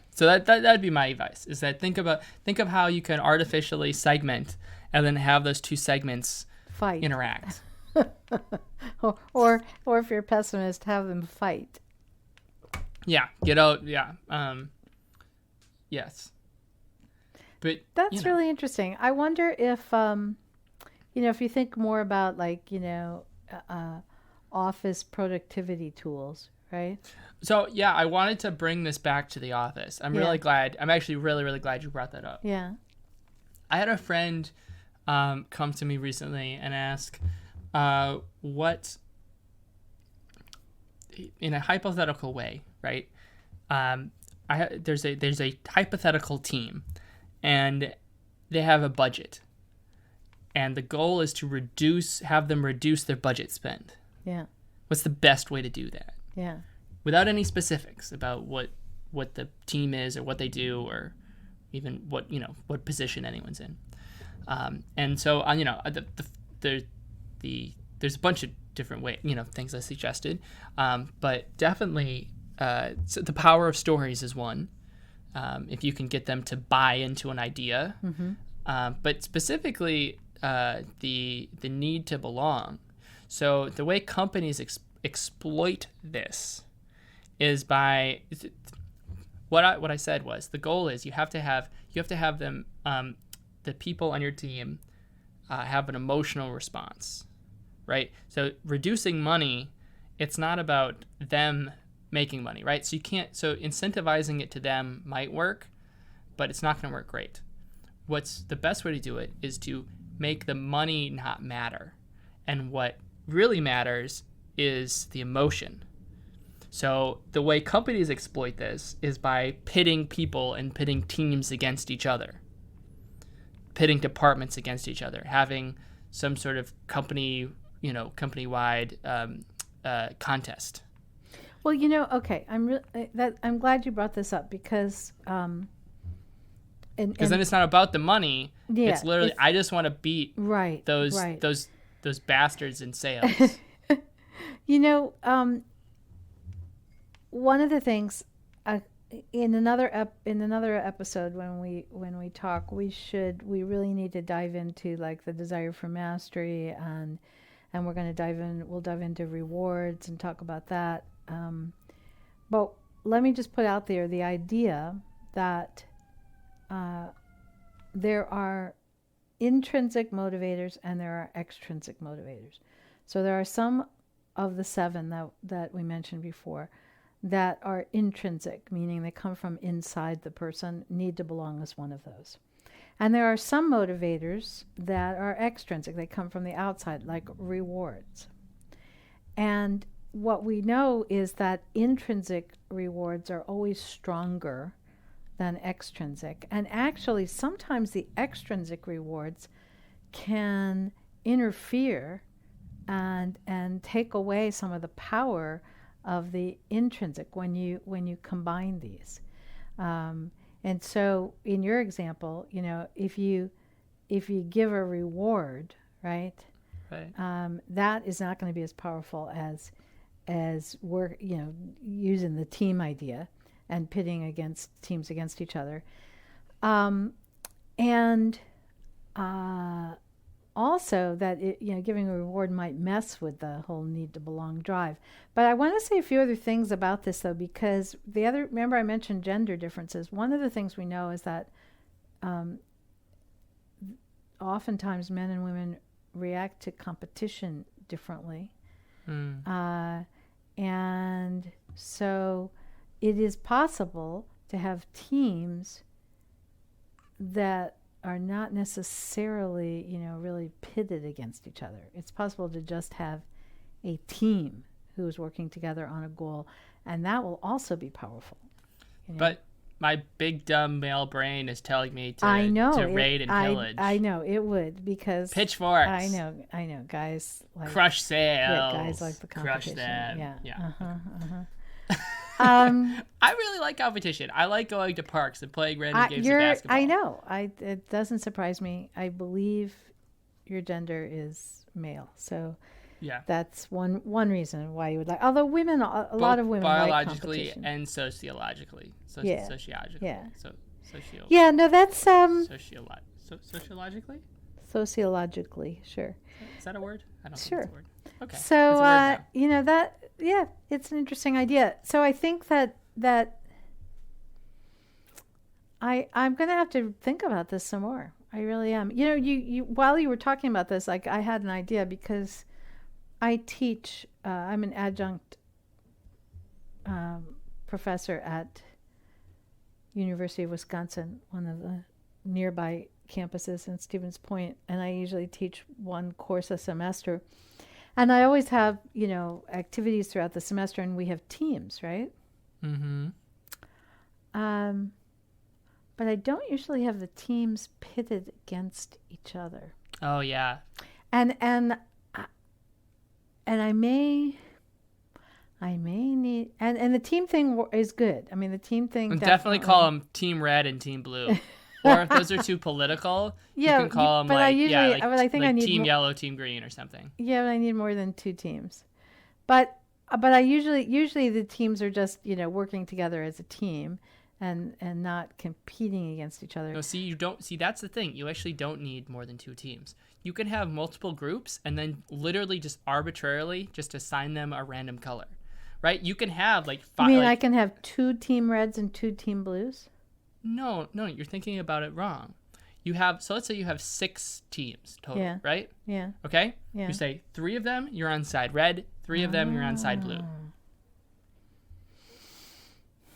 A: So that'd be my advice, is that think of how you can artificially segment and then have those two segments
B: fight,
A: interact.
B: or if you're a pessimist, have them fight.
A: Yeah, get out. Yeah. Yes. But
B: That's really interesting. I wonder if, if you think more about like, office productivity tools, right?
A: So yeah, I wanted to bring this back to the office. I'm really glad. I'm actually really, really glad you brought that up.
B: Yeah.
A: I had a friend come to me recently and ask what, in a hypothetical way, right? There's a hypothetical team, and they have a budget, and the goal is to have them reduce their budget spend.
B: Yeah.
A: What's the best way to do that?
B: Yeah.
A: Without any specifics about what the team is or what they do or even what position anyone's in. And so there's a bunch of different things I suggested, but definitely so the power of stories is one. If you can get them to buy into an idea, but specifically the need to belong. So the way companies exploit this is by what I said was the goal is you have to have them the people on your team have an emotional response, right? So reducing money, it's not about them making money, right? So incentivizing it to them might work, but it's not going to work great. What's the best way to do it is to make the money not matter. And what really matters is the emotion. So the way companies exploit this is by pitting people and pitting teams against each other, pitting departments against each other, having some sort of company-wide contest.
B: Well, okay, I'm glad you brought this up because then
A: it's not about the money. Yeah, it's literally I just want to beat those bastards in sales.
B: One of the things in another episode when we talk, we really need to dive into like the desire for mastery and we're going to we'll dive into rewards and talk about that. But let me just put out there the idea that there are intrinsic motivators and there are extrinsic motivators. So there are some of the 7 that we mentioned before that are intrinsic, meaning they come from inside the person. Need to belong is one of those. And there are some motivators that are extrinsic. They come from the outside, like rewards. And what we know is that intrinsic rewards are always stronger than extrinsic. And actually, sometimes the extrinsic rewards can interfere and take away some of the power of the intrinsic when you combine these. And so in your example, if you give a reward, right? That is not going to be as powerful as we're using the team idea and pitting teams against each other. And also that giving a reward might mess with the whole need to belong drive. But I want to say a few other things about this though, because remember I mentioned gender differences. One of the things we know is that oftentimes men and women react to competition differently. And so it is possible to have teams that are not necessarily, really pitted against each other. It's possible to just have a team who is working together on a goal, and that will also be powerful.
A: But my big dumb male brain is telling me to raid and pillage.
B: I know it would, because
A: pitchforks.
B: I know, guys like
A: crush sales.
B: Yeah, guys like the competition.
A: Crush them.
B: Yeah.
A: I really like competition. I like going to parks and playing random games of basketball.
B: I know. It doesn't surprise me. I believe your gender is male, so that's one reason why you would like. Although women, a lot of women
A: biologically
B: like competition.
A: And sociologically. Sociologically.
B: Yeah.
A: Socio.
B: Yeah. No, that's
A: sociologically.
B: Sociologically, sure.
A: Is that a word? I don't think
B: sure.
A: it's a word. Okay.
B: So that it's an interesting idea. So I think that I'm gonna have to think about this some more. I really am. You while you were talking about this, like I had an idea because I teach. I'm an adjunct professor at University of Wisconsin, one of the nearby campuses in Stevens Point, and I usually teach one course a semester. And I always have, activities throughout the semester, and we have teams, right?
A: Mm-hmm.
B: But I don't usually have the teams pitted against each other.
A: Oh yeah.
B: And I may need, and the team thing is good. I mean, the team thing
A: definitely call them Team Red and Team Blue. Or if those are too political, you can call them
B: I think I need
A: Team Yellow, Team Green, or something.
B: Yeah, but I need more than 2 teams. But I usually the teams are just working together as a team, and not competing against each other.
A: No, that's the thing. You actually don't need more than 2 teams. You can have multiple groups and then literally just arbitrarily just assign them a random color, right? You can have like 5.
B: You mean I can have 2 Team Reds and 2 Team Blues?
A: No, you're thinking about it wrong. So let's say you have 6 teams total,
B: yeah.
A: right?
B: Yeah.
A: Okay?
B: Yeah.
A: You say 3 of them, you're on side red, 3 of them, you're on side blue.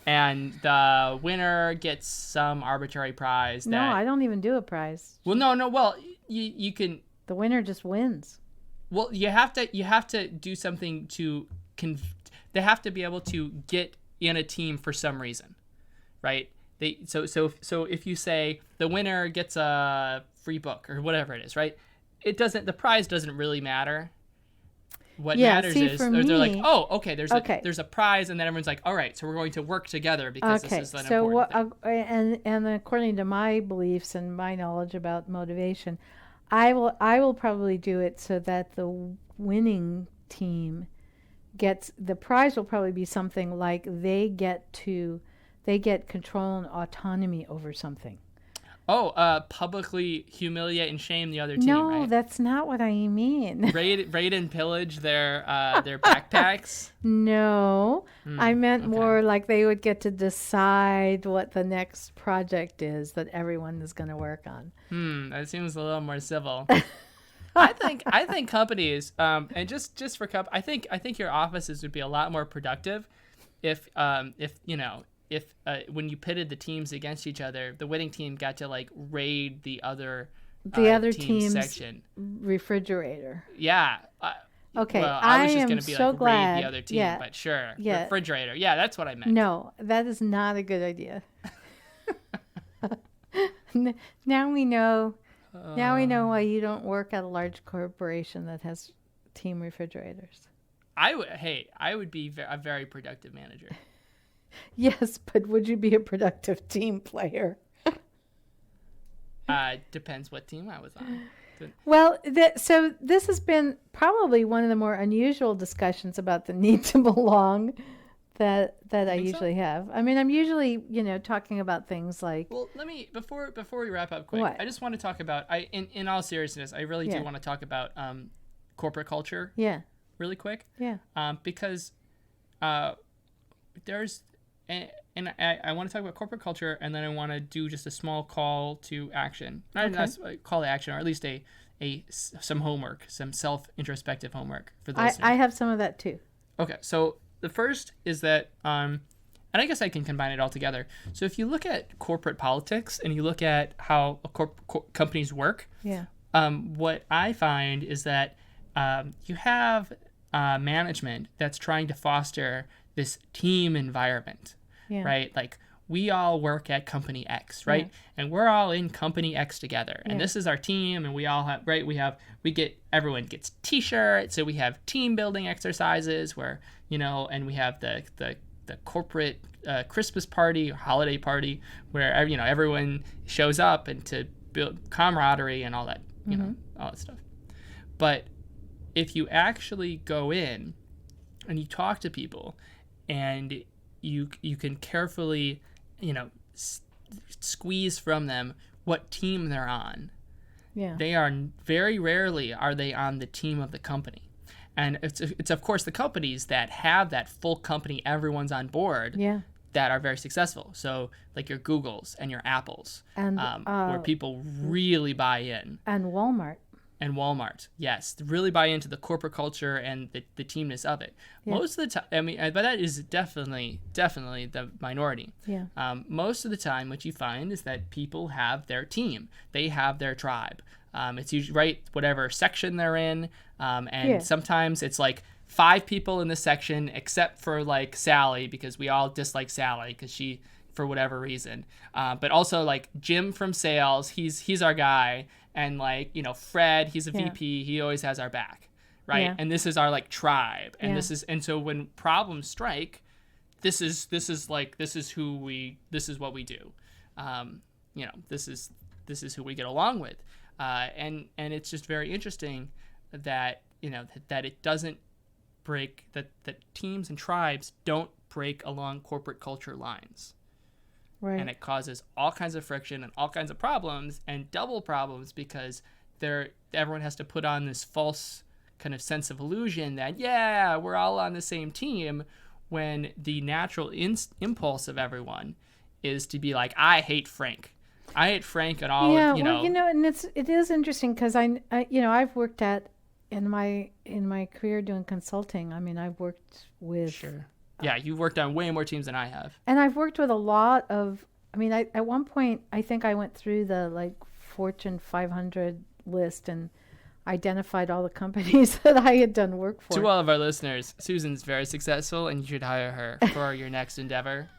A: And the winner gets some arbitrary prize.
B: No, I don't even do a prize.
A: Well, no. Well, you can.
B: The winner just wins.
A: Well, you have to do something to. They have to be able to get in a team for some reason, right? So if you say the winner gets a free book or whatever it is, right? The prize doesn't really matter. What matters is they're like, oh, okay, there's a prize, and then everyone's like, all right, so we're going to work together because this is an important thing.
B: And according to my beliefs and my knowledge about motivation, I will probably do it so that the winning team gets the prize. Will probably be something like they get control and autonomy over something.
A: Oh, publicly humiliate and shame the other team,
B: no,
A: right?
B: No, that's not what I mean.
A: Raid and pillage their backpacks?
B: No, I meant more like they would get to decide what the next project is that everyone is going to work on.
A: That seems a little more civil. I think companies, and just for I think your offices would be a lot more productive if when you pitted the teams against each other, the winning team got to like raid the other team's section
B: refrigerator.
A: Yeah.
B: Okay.
A: Well, I was just
B: going
A: to be so like glad. Raid the other team, but sure.
B: Yeah.
A: Refrigerator. Yeah, that's what I meant.
B: No, that is not a good idea. Now we know. Now we know why you don't work at a large corporation that has team refrigerators.
A: I would be a very productive manager.
B: Yes, but would you be a productive team player?
A: Depends what team I was on.
B: Well, so this has been probably one of the more unusual discussions about the need to belong that I usually have. I mean, I'm usually, talking about things like.
A: Well, let me before we wrap up quick.
B: What?
A: I just want to talk about. In all seriousness, I really do want to talk about corporate culture.
B: Yeah.
A: Really quick.
B: Yeah.
A: Because there's. And I want to talk about corporate culture, and then I want to do just a small call to action. Not a call to action, or at least some homework, some self-introspective homework for the listeners.
B: I have some of that too.
A: Okay, so the first is that, and I guess I can combine it all together. So if you look at corporate politics and you look at how companies work, what I find is that you have management that's trying to foster this team environment, right? Like we all work at company X, right? And we're all in company X together. And this is our team, and we all have, right? Everyone gets t-shirts, so we have team building exercises where, and we have the corporate Christmas party or holiday party where, everyone shows up and to build camaraderie and all that, all that stuff. But if you actually go in and you talk to people, and you can carefully, squeeze from them what team they're on.
B: Yeah.
A: They are very rarely are they on the team of the company, and it's of course the companies that have that full company, everyone's on board.
B: Yeah.
A: that are very successful. So like your Googles and your Apples,
B: And
A: where people really buy in.
B: and Walmart.
A: And Walmart, yes, really buy into the corporate culture and the teamness of it.
B: Yeah.
A: Most of the time, I mean, but that is definitely the minority.
B: Yeah.
A: Most of the time, what you find is that people have their team. They have their tribe. It's usually right whatever section they're in, and sometimes it's like 5 people in this section, except for like Sally, because we all dislike Sally because she, for whatever reason. But also like Jim from sales, he's our guy. And like, you know, Fred, he's a VP, he always has our back, right? Yeah. And this is our like tribe. And and so when problems strike, this is what we do. You know, this is who we get along with. And it's just very interesting that, you know, that it doesn't break, that teams and tribes don't break along corporate culture lines. Right. And it causes all kinds of friction and all kinds of problems, and double problems, because everyone has to put on this false kind of sense of illusion that, yeah, we're all on the same team, when the natural impulse of everyone is to be like, I hate Frank and all.
B: Yeah, well, you know, and it is interesting because I you know, I've worked in my career doing consulting. I mean, I've worked with.
A: Sure. Yeah, you've worked on way more teams than I have.
B: And I've worked with a lot of, I mean, at one point, I think I went through the like Fortune 500 list and identified all the companies that I had done work for.
A: To all of our listeners, Susan's very successful and you should hire her for your next endeavor.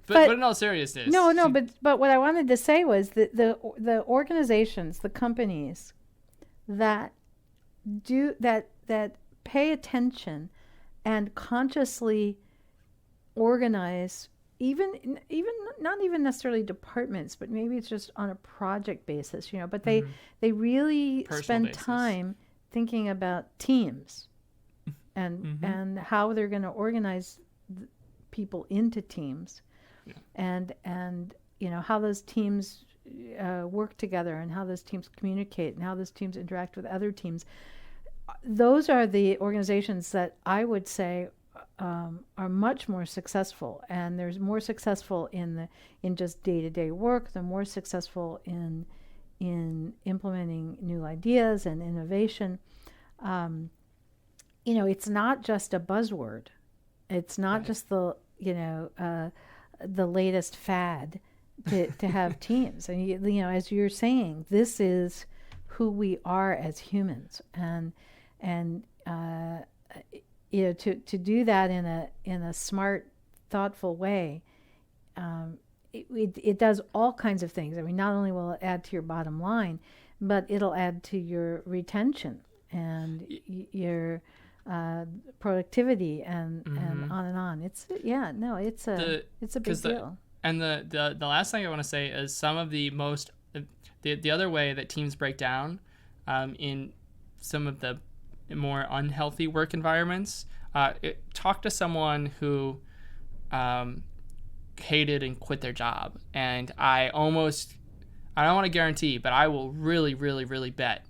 A: But in all seriousness.
B: No, but what I wanted to say was that the organizations, the companies that pay attention and consciously organize, even not even necessarily departments, but maybe it's just on a project basis, you know, but they really spend time thinking about teams and how they're going to organize people into teams, and you know, how those teams work together and how those teams communicate and how those teams interact with other teams. Those are the organizations that I would say are much more successful, and there's more successful in just day-to-day work. They're more successful in implementing new ideas and innovation. You know, it's not just a buzzword. It's not just the latest fad to have teams. And you know, as you're saying, this is who we are as humans, and you know, to do that in a smart, thoughtful way, it does all kinds of things. I mean, not only will it add to your bottom line, but it'll add to your retention and your productivity and on and on. It's a big deal.
A: And the last thing I want to say is some of the most the other way that teams break down in some of the more unhealthy work environments. Talk to someone who hated and quit their job, and I don't want to guarantee, but I will really, really, really bet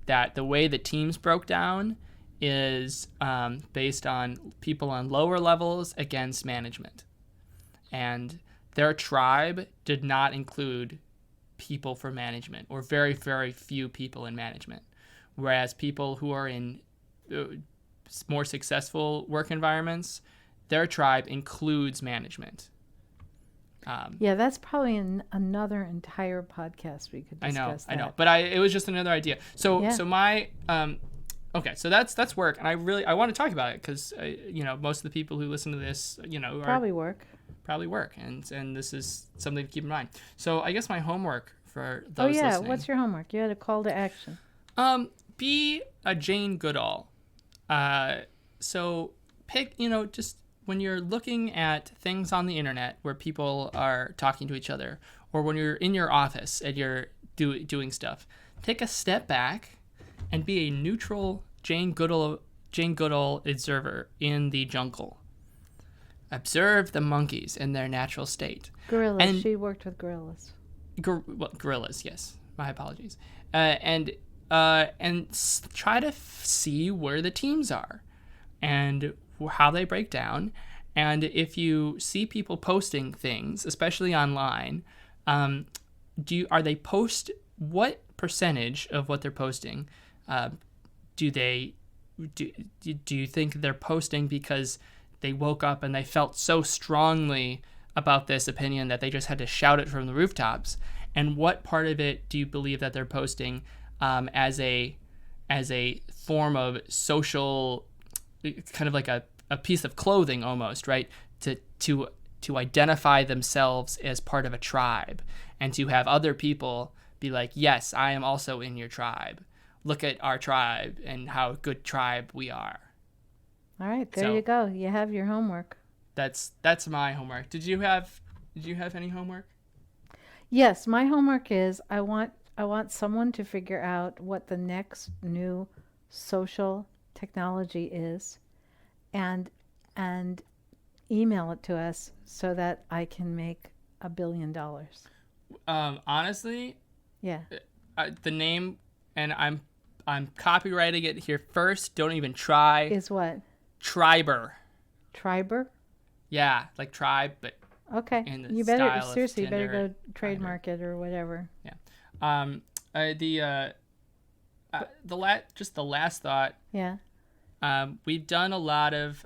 A: that the way the teams broke down is based on people on lower levels against management, and their tribe did not include people for management, or very, very few people in management. Whereas people who are in more successful work environments, their tribe includes management.
B: Yeah, that's probably another entire podcast we could discuss.
A: I know, but it was just another idea. So my okay, so that's work, and I want to talk about it because you know, most of the people who listen to this, you know,
B: probably work,
A: and this is something to keep in mind. So I guess my homework for those listening.
B: What's your homework? You had a call to action.
A: Be a Jane Goodall. So pick, you know, just when you're looking at things on the internet where people are talking to each other, or when you're in your office and you're doing stuff, take a step back and be a neutral Jane Goodall observer in the jungle. Observe the monkeys in their natural state.
B: Gorillas. She worked with gorillas.
A: Gorillas, yes. My apologies. And try to see where the teams are and how they break down, And if you see people posting things, especially online, what percentage of what they're posting do you think they're posting because they woke up and they felt so strongly about this opinion that they just had to shout it from the rooftops? And what part of it do you believe that they're posting as a form of social, kind of like a piece of clothing almost, right? To identify themselves as part of a tribe and to have other people be like, yes, I am also in your tribe. Look at our tribe and how good tribe we are.
B: All right, there you go. You have your homework.
A: That's my homework. Did you have any homework?
B: Yes, my homework is I want someone to figure out what the next new social technology is and email it to us so that I can make $1 billion.
A: Honestly,
B: yeah.
A: The name, and I'm copywriting it here first. Don't even try.
B: Is what?
A: Triber.
B: Triber?
A: Yeah, like tribe, but
B: okay.
A: In the
B: You better
A: style
B: seriously,
A: of
B: you better
A: Tinder,
B: go trademark it or whatever.
A: Yeah. The last thought.
B: Yeah.
A: We've done a lot of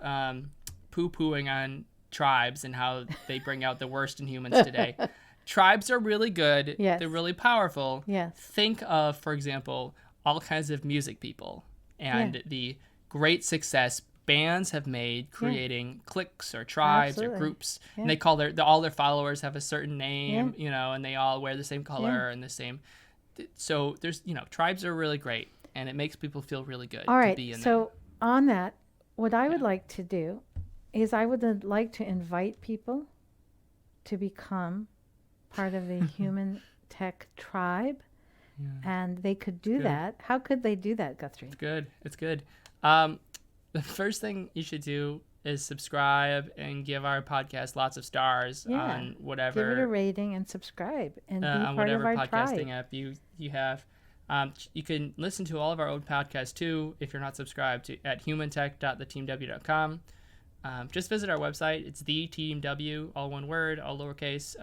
A: poo-pooing on tribes and how they bring out the worst in humans today. Tribes are really good.
B: Yes.
A: They're really powerful.
B: Yes.
A: Think of, for example, all kinds of music people and the great success bands have made creating cliques or tribes or groups. And they call all their followers have a certain name, and they all wear the same color and the same. So there's, tribes are really great, and it makes people feel really good to be in them.
B: So on that, what I would like to do is I would like to invite people to become part of the human tech tribe, and they could do that. How could they do that, Guthrie?
A: It's good. The first thing you should do is subscribe and give our podcast lots of stars on whatever.
B: Give it a rating and subscribe and be
A: on
B: part of
A: whatever
B: our
A: podcasting
B: tribe.
A: app you have. You can listen to all of our old podcasts too if you're not subscribed at humantech.theteamw.com. Just visit our website. It's theteamw, all one word, all lowercase,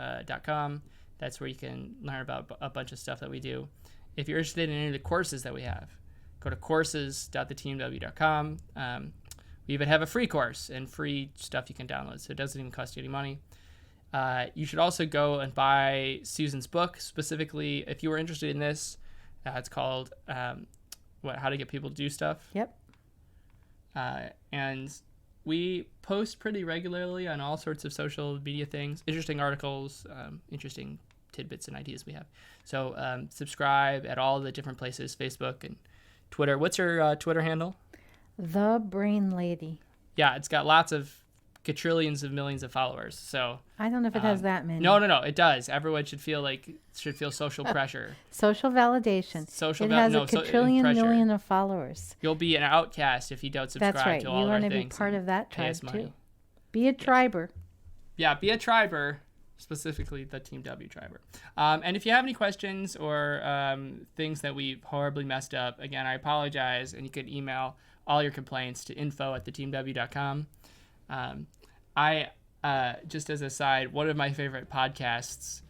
A: .com. That's where you can learn about a bunch of stuff that we do. If you're interested in any of the courses that we have, go to courses.theteamw.com. We even have a free course and free stuff you can download, so it doesn't even cost you any money. You should also go and buy Susan's book, specifically if you were interested in this. It's called How to Get People to Do Stuff.
B: Yep.
A: And we post pretty regularly on all sorts of social media things, interesting articles, interesting tidbits and ideas we have. So subscribe at all the different places, Facebook and Twitter. What's your Twitter handle?
B: The Brain Lady.
A: Yeah, it's got lots of quadrillions of millions of followers. So
B: I don't know if it has that many.
A: No, it does. Everyone should feel social pressure.
B: Social validation. It has a quadrillion million of followers.
A: You'll be an outcast if you don't subscribe
B: That's right.
A: to all of our things.
B: You want to be part of that tribe too. Be a
A: Yeah.
B: triber.
A: Yeah, be a triber, specifically the Team W triber. And if you have any questions or things that we horribly messed up, again, I apologize, and you could email all your complaints to info@theteamw.com. Just as a side, one of my favorite podcasts,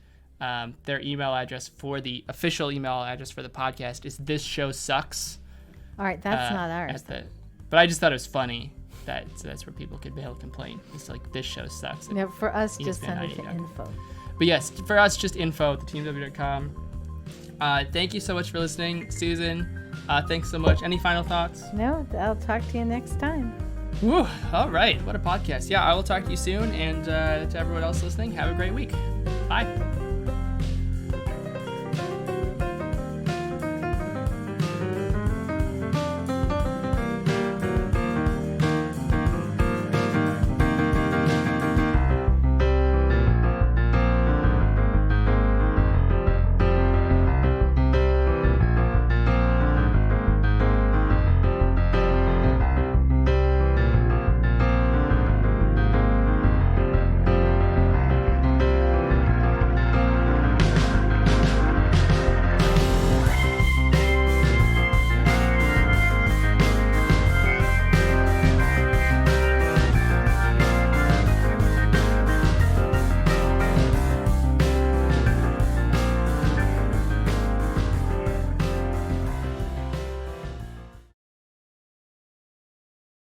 A: their email address for the official email address for the podcast is This Show Sucks.
B: All right, that's not ours.
A: But I just thought it was funny that's where people could be able to complain. It's like, this show sucks.
B: No, for us, just send it to info.
A: But yes, for us, just info@theteamw.com. Thank you so much for listening, Susan. Thanks so much. Any final thoughts?
B: No, I'll talk to you next time.
A: Woo, all right. What a podcast. Yeah, I will talk to you soon. And to everyone else listening, have a great week. Bye.